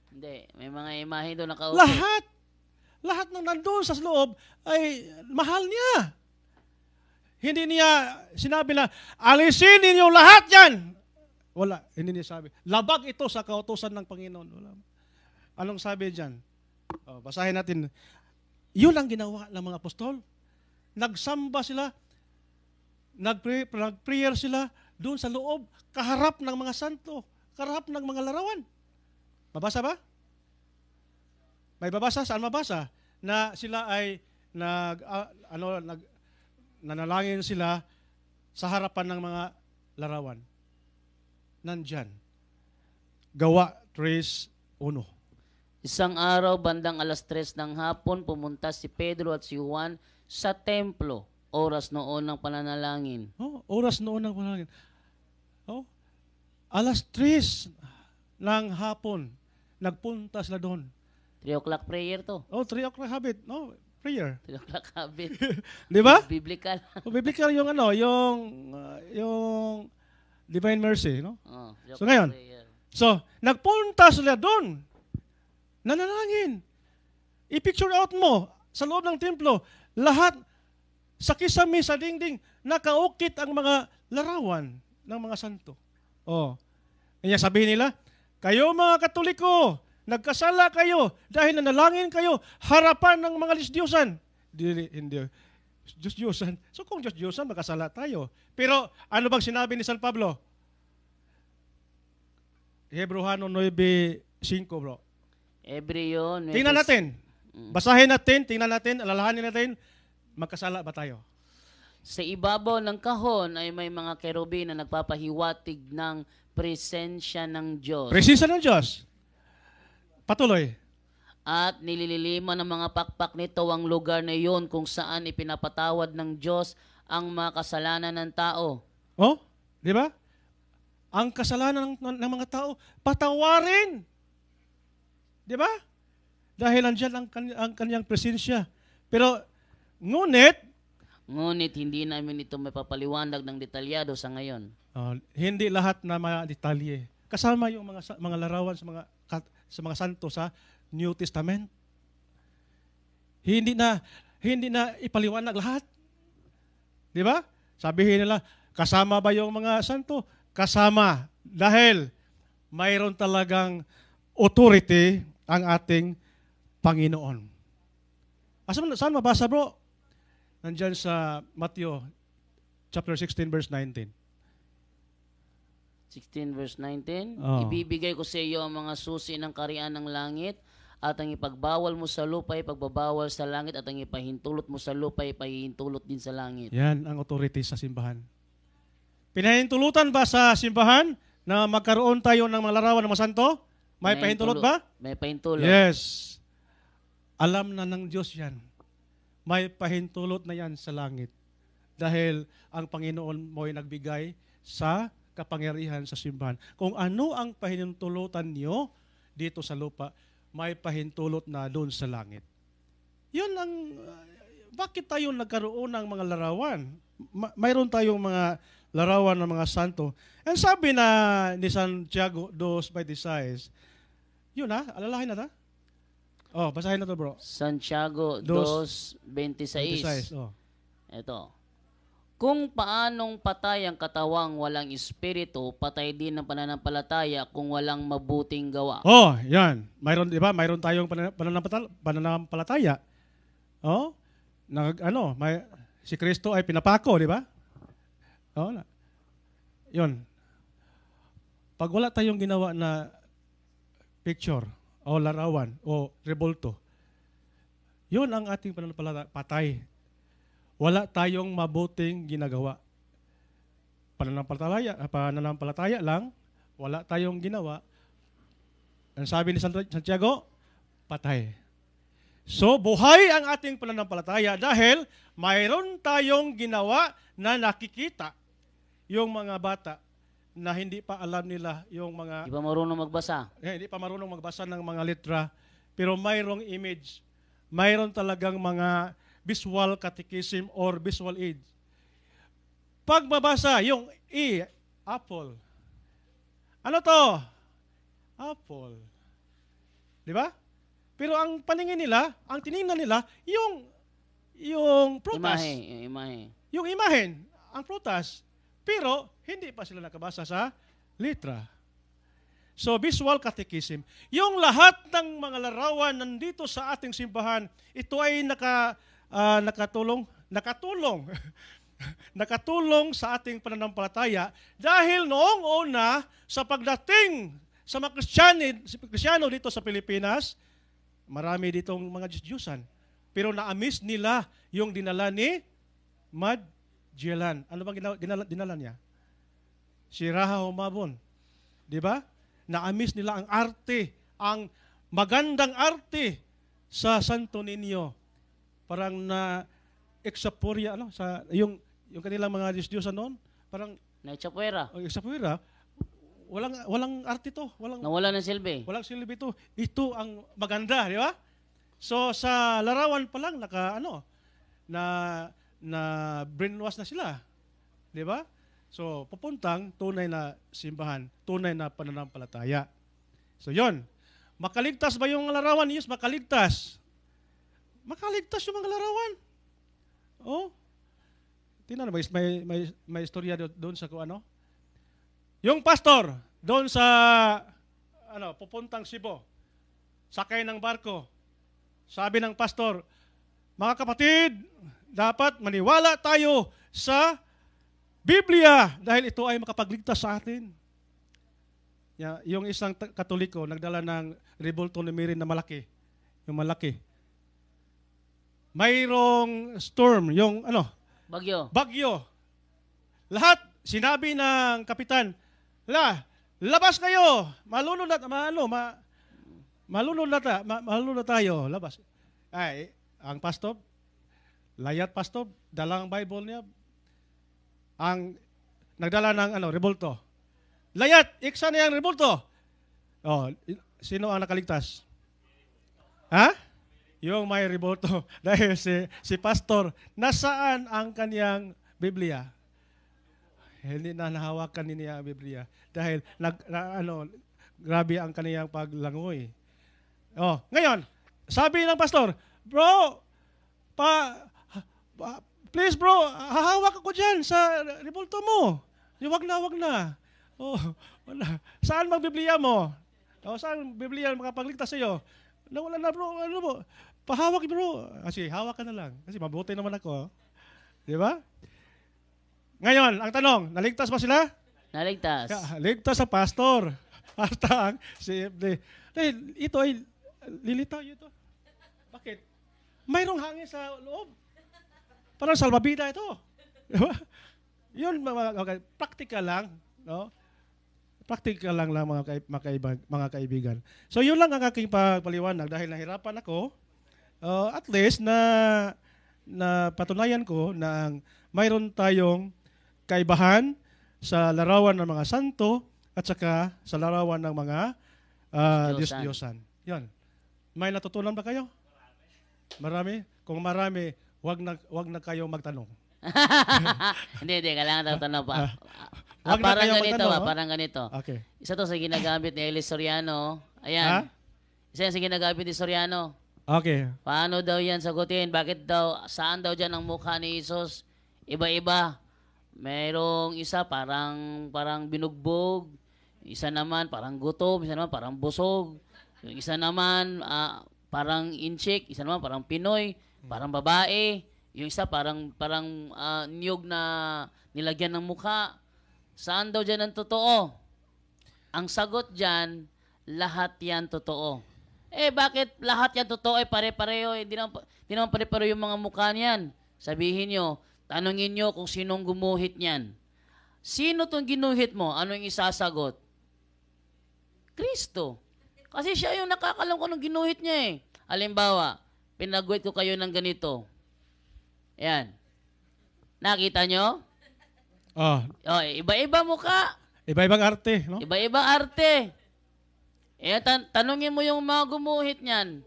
Hindi. May mga imahe doon nakaupo. Lahat ng nandun sa loob ay mahal niya. Hindi niya sinabi na, alisin ninyo lahat yan. Wala. Hindi niya sabi. Labag ito sa kautusan ng Panginoon. Wala. Anong sabi dyan? Basahin natin. Yun ang ginawa ng mga apostol. Nagsamba sila, nag-prayer sila doon sa loob, kaharap ng mga santo, kaharap ng mga larawan. Mabasa ba? May babasa? Saan mabasa? Na sila ay nanalangin sila sa harapan ng mga larawan. Nandyan. Gawa 3:1. Isang araw, bandang 3:00 ng hapon, pumunta si Pedro at si Juan sa templo. Oras noon ng pananalangin. Oras noon ng pananalangin. 3:00 ng hapon, nagpunta sila doon. 3 o'clock prayer to. 3 o'clock habit. No, prayer. 3 o'clock habit. Di ba? Biblical. Biblical yung yung divine mercy, no? 3 So ngayon, prayer. nagpunta sila doon. Nanalangin. I-picture out mo sa loob ng templo, lahat Sa kisame, sa dingding, nakaukit ang mga larawan ng mga santo. Oh. Kaya sabihin nila, kayo mga Katoliko, nagkasala kayo dahil nanalangin kayo harapan ng mga Diyos-Diyosan. Hindi. Diyos-Diyosan. So kung Diyos-Diyosan, magkasala tayo. Pero ano bang sinabi ni San Pablo? Hebreano 9:5, bro. Hebreo, Tingnan natin. Basahin natin, tingnan natin, alalahanin natin, magkasala ba tayo? Sa ibabaw ng kahon ay may mga kerubin na nagpapahiwatig ng presensya ng Diyos. Presensya ng Diyos. Patuloy. At nilililiman ng mga pakpak nito ang lugar na iyon kung saan ipinapatawad ng Diyos ang mga kasalanan ng tao. Oh, di ba? Ang kasalanan ng mga tao, patawarin. Di ba? Dahil andyan ang kanyang presensya. Pero, ngunit Ngunit hindi namin ito mapapaliwanag ng detalyado sa ngayon. Hindi lahat na mga detalye. Kasama yung mga larawan sa mga santo sa New Testament. Hindi na ipaliwanag lahat. Di ba? Sabihin nila, kasama ba yung mga santo? Kasama. Dahil mayroon talagang authority ang ating Panginoon. Saan mabasa, bro? Nandyan sa Matthew chapter 16 verse 19. 16 verse 19, Oh. Ibibigay ko sa iyo ang mga susi ng kariyan ng langit, at ang ipagbawal mo sa lupa ay pagbabawal sa langit, at ang ipahintulot mo sa lupa ay pahihintulot din sa langit. Yan ang authority sa simbahan. Pinahintulutan ba sa simbahan na magkaroon tayo ng mga larawan ng mga santo? May pahintulot ba? May pahintulot. Yes. Alam na ng Diyos yan. May pahintulot na yan sa langit. Dahil ang Panginoon mo ay nagbigay sa kapangyarihan sa simbahan. Kung ano ang pahintulutan niyo dito sa lupa, may pahintulot na doon sa langit. Yun ang, bakit tayo nagkaroon ng mga larawan? Mayroon tayong mga larawan ng mga santo. And sabi na ni Santiago 2:26, yun alalahin na ta? Oh, basahin na to, bro. Santiago 2:26. 26, oh. Ito. Kung paanong patay ang katawang walang espiritu, patay din ang pananampalataya kung walang mabuting gawa. Oh, yan. Mayroon, di ba? Mayroon tayong pananampalataya. Oh, si Kristo ay pinapako, di ba? Oh, yun. Pag wala tayong ginawa na picture, o larawan, o rebulto, yun ang ating pananampalataya, patay. Wala tayong mabuting ginagawa. Pananampalataya lang, wala tayong ginawa. Ang sabi ni Santiago, patay. So, buhay ang ating pananampalataya dahil mayroon tayong ginawa na nakikita yung mga bata na hindi pa alam nila yung mga... Di ba marunong magbasa? Hindi pa marunong magbasa ng mga letra, pero mayroong image. Mayroon talagang mga visual catechism or visual aid. Pag mabasa yung E, apple. Ano to? Apple. Di ba? Pero ang paningin nila, ang tiningnan nila, yung prutas. Imahe. Yung imahen, ang prutas. Pero hindi pa sila nakabasa sa litra. So, visual catechism. Yung lahat ng mga larawan nandito sa ating simbahan, ito ay nakatulong nakatulong sa ating pananampalataya dahil noong una sa pagdating sa mga Kristiyano dito sa Pilipinas, marami ditong mga Diyos-Diyusan. Pero na-amiss nila yung dinala ni Magellan. Ano bang dinala niya? Si Raha Humabon. Di ba? Na-amiss nila ang arte, ang magandang arte sa Santo Niño. Parang na exaporia, yung kanilang mga Diyos-Diyosan noon, parang Naitsapwera. exaporia, walang arte to, Nawala ng silbi. walang silbi to. Ito ang maganda, di ba? So sa larawan pa lang na brainwash na sila. Di ba? So pupuntang tunay na simbahan, tunay na pananampalataya. So yon. Makaligtas ba yung larawan ni Jesus? Makaligtas. Makaligtas yung mga larawan. Oh. tingnan mo, may istorya doon sa kung ano. Yung pastor, doon sa, pupuntang Cebu, sakay ng barko. Sabi ng pastor, mga kapatid, dapat maniwala tayo sa Biblia dahil ito ay makapagligtas sa atin. Yung isang Katoliko, nagdala ng rebulto ni Mirin na malaki. Yung malaki. Mayroong storm, yung bagyo. Lahat, sinabi ng kapitan, labas kayo, malunod na tayo, labas. Ay, ang pastor, layat pastor, dalang Bible niya, ang nagdala ng rebulto. Layat, iksa na yung rebulto. Oh, sino ang nakaligtas? Ha? Yung may rebulto. Dahil si pastor, nasaan ang kanyang Biblia? Hindi na nahawakan niya ang Biblia. Dahil, grabe ang kanyang paglangoy. Oh, ngayon, sabi ng pastor, bro, please bro, hahawak ako dyan sa rebulto mo. Wag na. Oh, wala. Saan bang Biblia mo? Oh, saan Biblia makapagligtas sa iyo? Wala na bro, pahawak bro. Kasi hawak ka na lang. Kasi mabuti naman ako. Di ba? Ngayon, ang tanong, naligtas ba sila? Naligtas. Ligtas sa pastor. Hasta ang CFD. Dahil ito ay lilitaw ito. Bakit? Mayroong hangin sa loob. Parang salbabida ito. Diba? Yun, practical lang. No? Practical lang mga kaibigan. So yun lang ang aking pagpaliwanag dahil nahirapan ako. At least na patunayan ko na mayroon tayong kaibahan sa larawan ng mga santo at saka sa larawan ng mga Diyos-Diyosan. Yun. May natutunan ba kayo? Marami? Kung marami, wag na kayo magtanong. Hindi, kailangan tatanong pa. Wag na Parang kayo ganito magtanong, parang ganito. Okay. Isa to sa ginagamit ni Eli Soriano. Ayan. Isa yan sa ginagamit ni Soriano. Okay. Paano daw yan sagutin? Bakit daw, saan daw dyan ang mukha ni Jesus? Iba-iba. Mayroong isa parang binugbog. Isa naman parang gutom. Isa naman parang busog. Yung isa naman parang inchik. Isa naman parang Pinoy. Parang babae. Yung isa parang niyog na nilagyan ng mukha. Saan daw dyan ang totoo? Ang sagot dyan, lahat yan totoo. Bakit lahat yan totoo? Pare-pareho. Hindi naman pare-pareho yung mga mukha niyan. Sabihin nyo, tanungin nyo kung sinong gumuhit niyan. Sino tong ginuhit mo? Ano yung isasagot? Kristo. Kasi siya yung nakakalam ko nung ginuhit niya . Halimbawa, pinagwit ko kayo ng ganito. Ayan. Nakita nyo? Iba-iba mukha. Iba-ibang arte, no? Iba-ibang arte. Tanungin mo yung mga gumuhit niyan.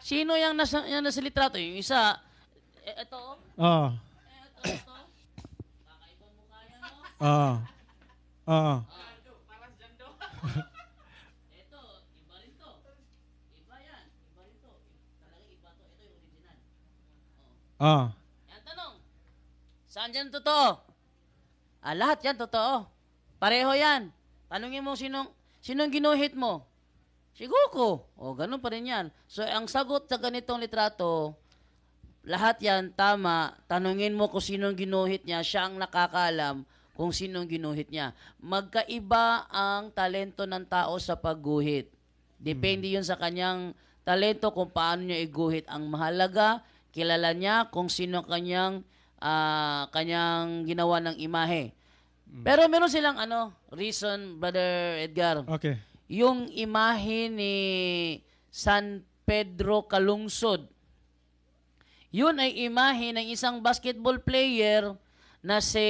Sino yung nasa litrato? Yung isa, ito. Ito. Kakaibang mukha yan, no? Parang jando. Ito, iba rin to. Iba yan. Iba rin to. Talagang iba to. Ito yung original. Yan, tanong. Saan dyan totoo? Lahat yan totoo. Pareho yan. Tanungin mo sinong ginuhit mo? Si Goku. Ganun pa rin yan. So, ang sagot sa ganitong litrato, lahat yan tama. Tanungin mo kung sinong ginuhit niya, siya ang nakakaalam kung sinong ginuhit niya. Magkaiba ang talento ng tao sa pagguhit. Depende yun sa kanyang talento kung paano niya iguhit. Ang mahalaga, kilala niya kung sino kanyang ginawa ng imahe. Pero meron silang reason, Brother Edgar. Okay. Yung imahe ni San Pedro Calungsod, yun ay imahe ng isang basketball player na si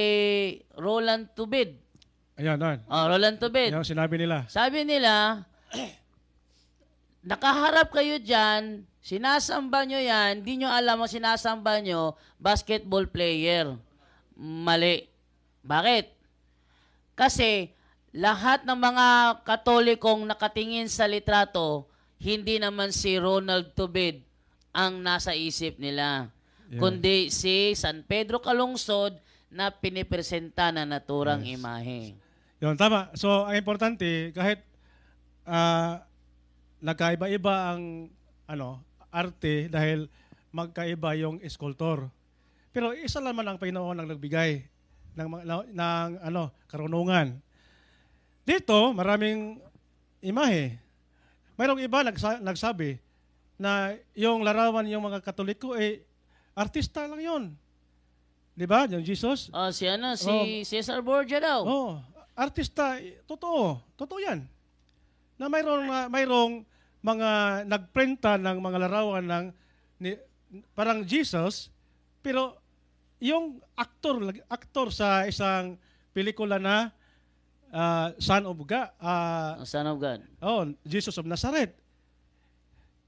Roland Tubid. Ayan. Roland Tubid. Yan sinabi nila. Sabi nila, nakaharap kayo dyan, sinasamba nyo yan, di nyo alam ang sinasamba nyo, basketball player. Mali. Bakit? Kasi lahat ng mga Katolikong nakatingin sa litrato, hindi naman si Ronald Tubid ang nasa isip nila. Yeah. kundi si San Pedro Calungsod na pinipresenta na naturang Yes. imahe. Yun, tama. So, ang importante, kahit nagkaiba-iba ang arte dahil magkaiba yung eskultor. Pero isa lang man ang Panginoon ang nagbigay ng karunungan. Dito, maraming imahe. Mayroong iba nagsabi na yung larawan yung mga Katoliko artista lang yon. Di ba? Yung Jesus. Si Cesar Borgia daw. Oh, artista, totoo. Totoo yan. Na mayroong mga nagprenta ng mga larawan ng parang Jesus, pero yung aktor sa isang pelikula na Son of God, Son of God. Jesus of Nazareth.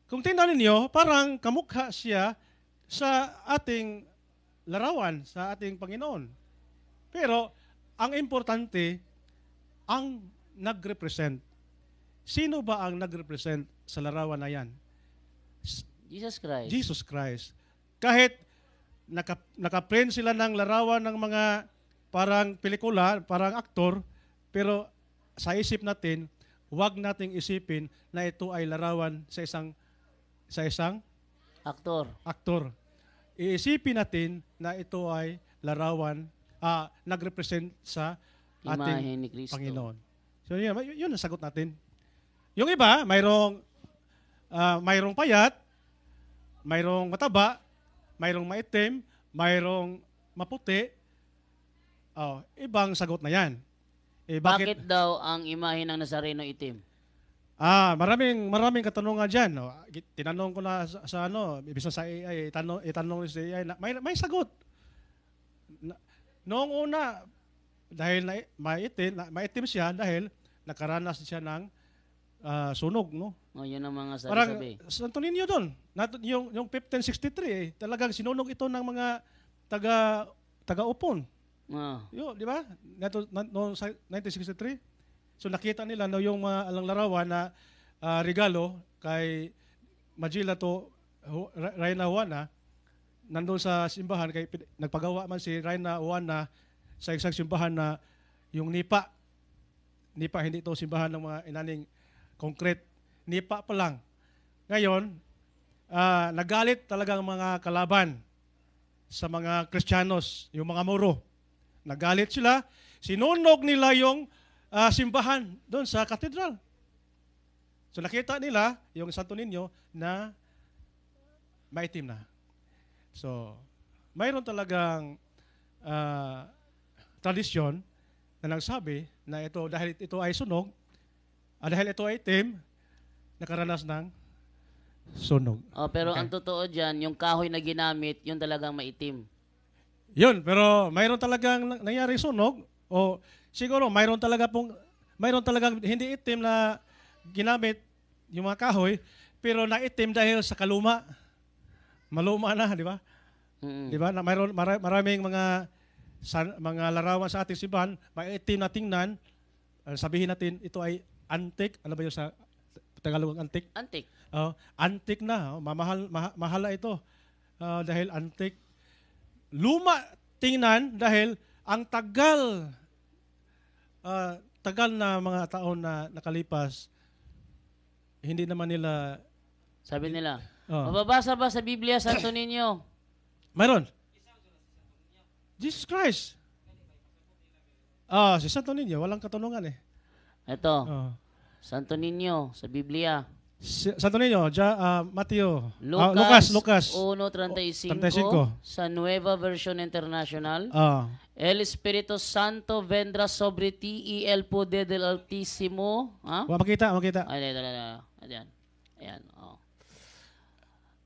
Kung tingnan ninyo, parang kamukha siya sa ating larawan, sa ating Panginoon. Pero ang importante, ang nag-represent. Sino ba ang nag-represent sa larawan na yan? Jesus Christ. Jesus Christ. Kahit nakaprint sila ng larawan ng mga parang pelikula, parang aktor, pero sa isip natin, huwag nating isipin na ito ay larawan sa isang aktor. Iisipin natin na ito ay larawan, nag-represent sa Imahe ating ni Kristo. Panginoon. So yun ang sagot natin. Yung iba, mayroong payat, mayroong mataba, mayroong maitim, mayroong maputi. Ibang sagot na yan. Bakit daw ang imahe ng Nazareno itim? Maraming katanungan dyan. Tinanong ko na sa ibig sa AI, itanong sa AI na may sagot. Noong una, dahil maitim siya dahil nakaranas siya ng sunog, no? Yun ang mga Parang sabi. Santo Niño doon. Yung 1563, talagang sinunog ito ng mga taga-upon. Di ba? Noong 1963. So nakita nila yung mga larawan na regalo kay Magilla to Reyna Juana, nandun sa simbahan, nagpagawa man si Reyna Juana sa isang simbahan na yung nipa, hindi ito simbahan ng mga inaning concrete, nipa pa lang. Ngayon, nagalit talaga ang mga kalaban sa mga Kristiyanos, yung mga Moro. Nagalit sila, sinunog nila yung simbahan doon sa katedral. So nakita nila yung Santo Niño na maitim na. So, mayroon talagang tradisyon na nagsabi na ito, dahil ito ay sunog, dahil ito ay itim, nakaranas ng sunog. Pero ang totoo dyan, yung kahoy na ginamit, yun talagang maitim. Yun, pero mayroon talagang nangyari sunog, o siguro mayroon talagang hindi itim na ginamit yung mga kahoy, pero naitim dahil sa kaluma. Maluma na, di ba? Di ba? Na maraming mga larawan sa ating simbahan, maitim na tingnan, sabihin natin ito ay antique. Ano ba yung sa Tagalog ang antique? Antique. Antique na. Mahal ito. Dahil antique. Luma tingnan dahil ang tagal na mga taon na nakalipas, hindi naman nila... Sabi nila, mababasa ba sa Biblia, Santo Niño? Mayroon. Jesus Christ. Si Santo Niño, walang katanungan eh. Ito, Santo Niño sa Biblia. Santo Niño, Mateo. Lucas Lucas. 1:35 35. sa Nueva Version International. El Espíritu Santo vendrá sobre ti y el poder del Altísimo. Makita. Ayan.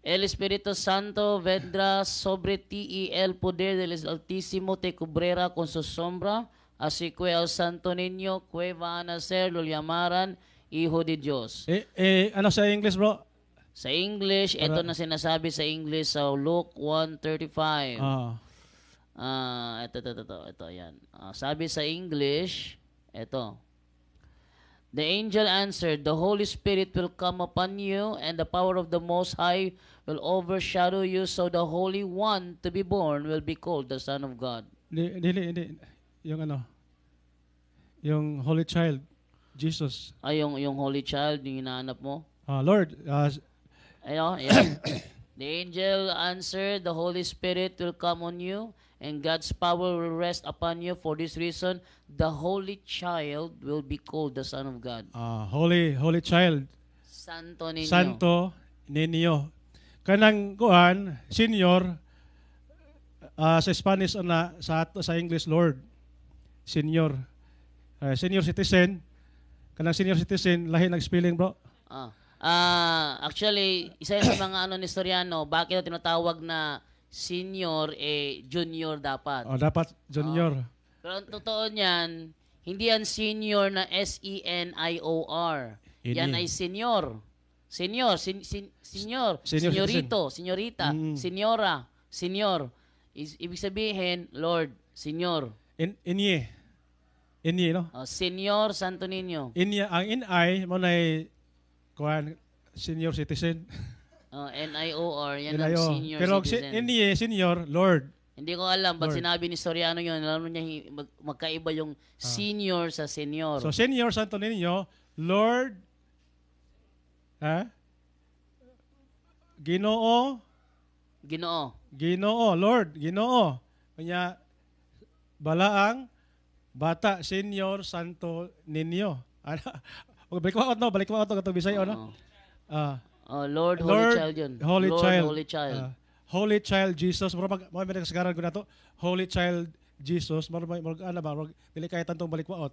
El Espíritu Santo vendrá sobre ti y el poder del Altísimo te cubrirá con su sombra. Así que el Santo Niño que va a nacer lo llamarán Hijo de Diyos. Ano sa English, bro? Sa English, ito na sinasabi sa English sa Luke 1:35. Ito, yan. Sabi sa English, ito. The angel answered, The Holy Spirit will come upon you, and the power of the Most High will overshadow you, so the Holy One to be born will be called the Son of God. Hindi. Yung ano, yung Holy Child, Jesus. Ay, yung Holy Child, yung hinahanap mo? Lord, Ayo, yeah. The angel answered, The Holy Spirit will come on you, and God's power will rest upon you. For this reason, the Holy Child will be called the Son of God. Holy Child, Santo Niño. Santo Niño. Kanang kuan, senior, sa Spanish na sa English Lord. Senior. Senior citizen. Kanang senior citizen, lahi nag-spelling, bro. Actually, isa yun sa mga ni Soriano, bakit tinatawag na senior, junior dapat. Dapat junior. Pero ang totoo niyan, hindi yan senior na S-E-N-I-O-R. Yan ay senior. Senior, senyorito, senyorita, senyora, senior. Ibig sabihin, Lord, senior. Inye, no? Senior Santo Niño. Ang inay mo na kuan senior citizen. N-I-O-R, yan N-I-O. ang senior Pero citizen. inye senior, Lord. Hindi ko alam, ba't Lord. sinabi ni Soriano yun, alam niya magkaiba yung senior sa senior. So senior Santo Niño, Lord, Ginoo, Lord, Ginoo. Kanya balaang bata senior Santo Niño. Balik mo to katong Bisaya no. Lord, Holy Child yun. Holy Lord, Child. Holy Child. Holy Child Jesus. Mo kasagaran ko na to. Holy Child Jesus. Mo dili kay tantong balikwaot.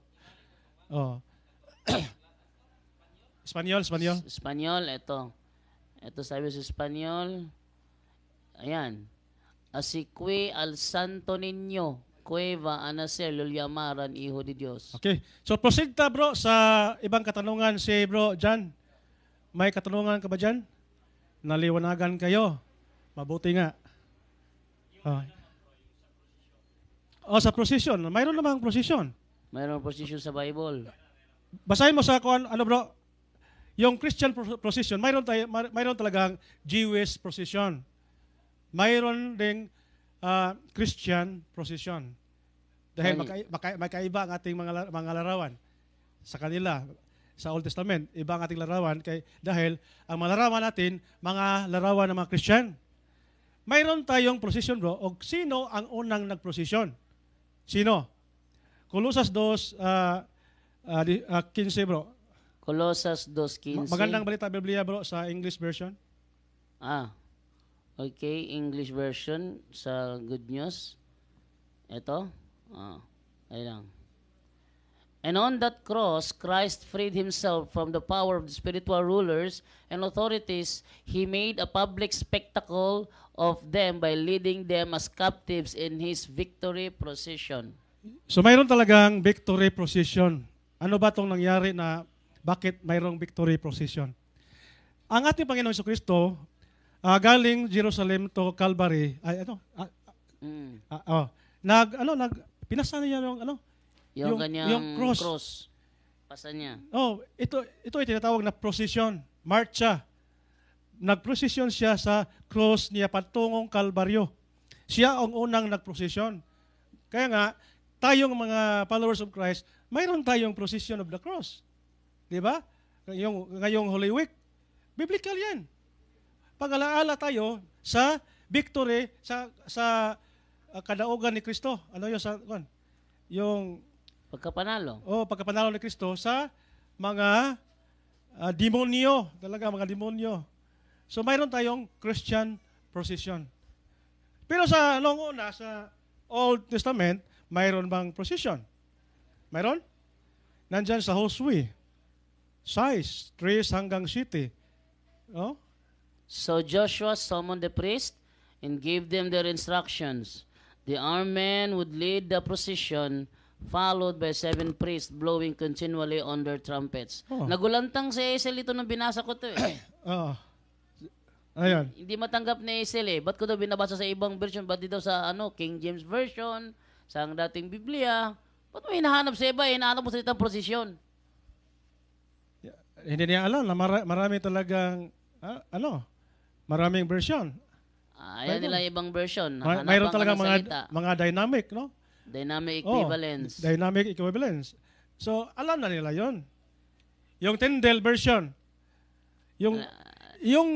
Espanyol. Espanyol, ito. Ito sabi sa Espanyol. Ayan. Asique al Santo Niño, Cueva a nacer, lo llamaran Hijo de Dios. Okay. So proceed ta bro sa ibang katanungan si bro Jan. May katanungan ka ba dyan? Naliwanagan kayo. Mabuti nga. Sa procession. Mayroon namang procession. Mayroon position sa Bible. Basahin mo sa bro? Yung Christian procession, mayroon talagang Jewish procession. Mayroon ding Christian procession. Dahil magkaiba ang ating mga larawan sa kanila. Sa Old Testament, iba ang ating larawan dahil ang mga larawan natin, mga larawan ng mga Christian. Mayroon tayong procession bro, o sino ang unang nagprosesyon? Sino? Colosas 2:15 bro. Colosas 2:15. Magandang balita Biblia bro sa English version. Okay, English version sa Good News. Ito. Ayun lang. And on that cross, Christ freed himself from the power of the spiritual rulers and authorities. He made a public spectacle of them by leading them as captives in his victory procession. So mayroon talagang victory procession. Ano ba itong nangyari na bakit mayroong victory procession? Ang ating Panginoon Jesucristo, galing Jerusalem to Calvary, pinasa niya Yung kanyang cross. cross. Pasa niya. Ito ay tinatawag na procession, marcha. Nagprosesyon siya sa cross niya patungong Kalbaryo. Siya ang unang nagprosesyon. Kaya nga, tayong mga followers of Christ, mayroon tayong procession of the cross. Di ba? Ngayong Holy Week, biblical yan. Pag-alaala tayo sa victory, sa kadaugan ni Kristo. Ano yun yung Pagkapanalo. Pagkapanalo ni Kristo sa mga demonyo, talaga mga demonyo. So mayroon tayong Christian procession. Pero sa noong una, sa Old Testament, mayroon bang procession? Mayroon? Nandyan sa Josue, size, 3 hanggang 7. So Joshua summoned the priest and gave them their instructions. The armed men would lead the procession, followed by 7 priests blowing continually on their trumpets. Nagulantang si Esel ito nung binasa ko to eh. Ayan. Hindi matanggap ni Esel eh. Ba't ko daw binabasa sa ibang version? Ba't dito sa King James Version? Sa ang dating Biblia? Ba't mo hinahanap sa iba? Hinahanap mo sa itang prosesyon. Hindi niya alam na marami talagang, maraming version. Ayan nila ibang version. Mayroon Hanap ang talaga salita. mga dynamic, no? Dynamic Oh, equivalence. dynamic equivalence. So, alam na nila yon. Yung Tyndale version, yung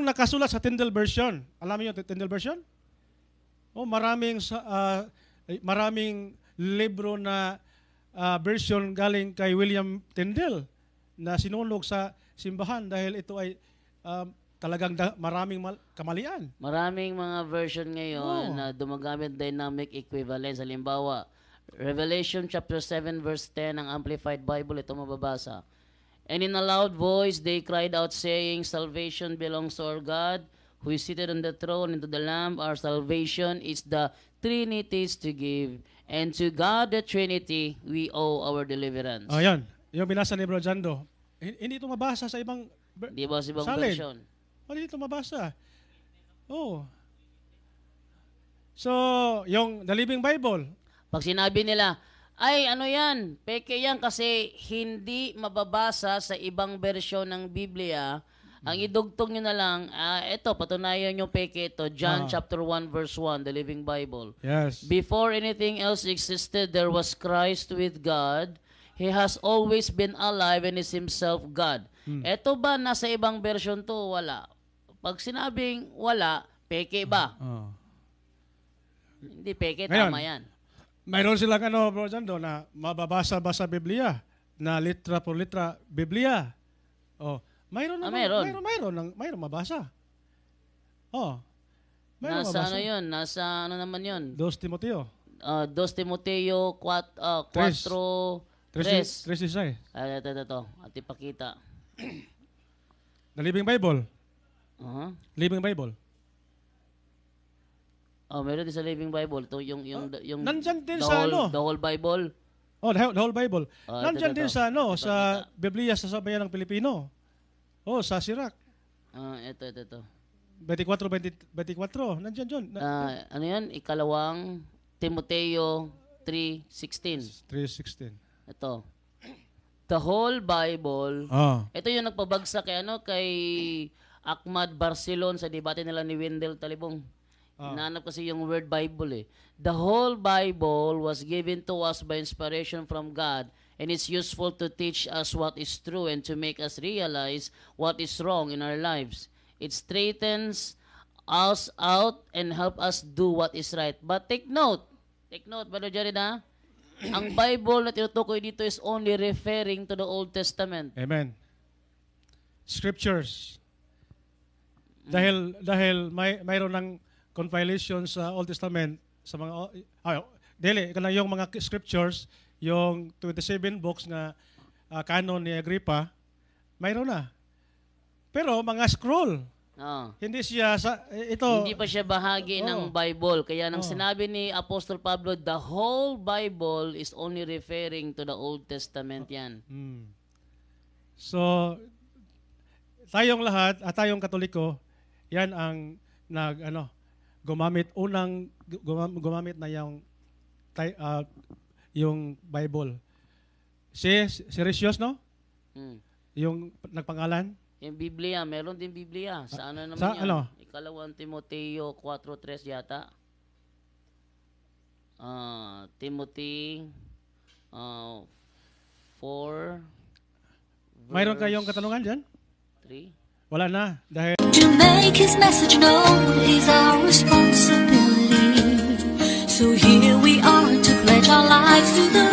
nakasulat sa Tyndale version, alam niyo yung Tyndale version? Oh, maraming libro na version galing kay William Tyndale na sinulog sa simbahan dahil ito ay talagang maraming kamalian. Maraming mga version ngayon Oh. na dumagamit dynamic equivalence. Halimbawa, Revelation chapter 7 verse 10 ng Amplified Bible, ito mababasa. And in a loud voice they cried out saying, Salvation belongs to our God, who is seated on the throne, and to the Lamb our salvation is the Trinity's to give. And to God the Trinity we owe our deliverance. Oh, yan. Yung binasa ni Bro Jando. Hindi ito mabasa sa ibang Di ba sa ibang salin. version? Hindi ito mabasa. Oh. So, yung The Living Bible, Pag sinabi nila, ay ano yan, peke yan kasi hindi mababasa sa ibang bersyon ng Biblia. Ang idugtong nyo na lang, ito, patunayan nyo peke ito, John chapter 1 verse 1, the Living Bible. yes. Before anything else existed, there was Christ with God. He has always been alive and is himself God. Ito ba nasa ibang bersyon to? Wala. Pag sinabing wala, peke ba? Oh. Hindi peke, Ngayon, tama yan. Mayroon silang Bro Jando, na mababasa ba sa Biblia? Na litra por litra, Biblia. Oh, mayroon naman. Mayroon mabasa. Oh. Mayroon Nasa mabasa. ano yun? Nasa ano naman yun? 2 Timoteo. 2 Timoteo 4, 3. 3. 3:16. Ito. At ipakita. The Living Bible. Uh-huh. Living Bible. Meron din sa Living Bible. Ito yung nandyan din the sa whole, the whole Bible. Oh, the whole Bible. Nandyan ito. din sa Ito, sa Biblia sa Sambayan ng Pilipino. Oh, sa Sirac. Ito. 24. Nandyan dyan. Ano yan? Ikalawang Timoteo 3:16. 3:16. Ito. The whole Bible. Oh. Ito yung nagpabagsak kay Ahmad Barcelon sa debate nila ni Wendell Talibong. Hinahanap kasi yung word Bible eh. The whole Bible was given to us by inspiration from God, and it's useful to teach us what is true and to make us realize what is wrong in our lives. It straightens us out and help us do what is right. But take note, Brother Jared, ang Bible na tinutukoy dito is only referring to the Old Testament. Amen. Scriptures. Dahil mayroon ng compilation sa Old Testament sa mga yung mga scriptures, yung 27 books na canon ni Agrippa, mayroon na. Pero mga scroll. Hindi siya Hindi pa siya bahagi ng Bible. Kaya nang sinabi ni Apostol Pablo, the whole Bible is only referring to the Old Testament yan. So tayong lahat, tayong Katoliko, yan ang gumamit na yung Bible. Si Recius, no? Yung nagpangalan? Yung Biblia, meron din Biblia. Sa ano naman sa yan? ano? Ikalawang Timoteo 4:3 yata. Timothy 4 Mayroon kayong katanungan dyan? 3. Wala na. Dahil To make his message known is our responsibility. So here we are to pledge our lives to the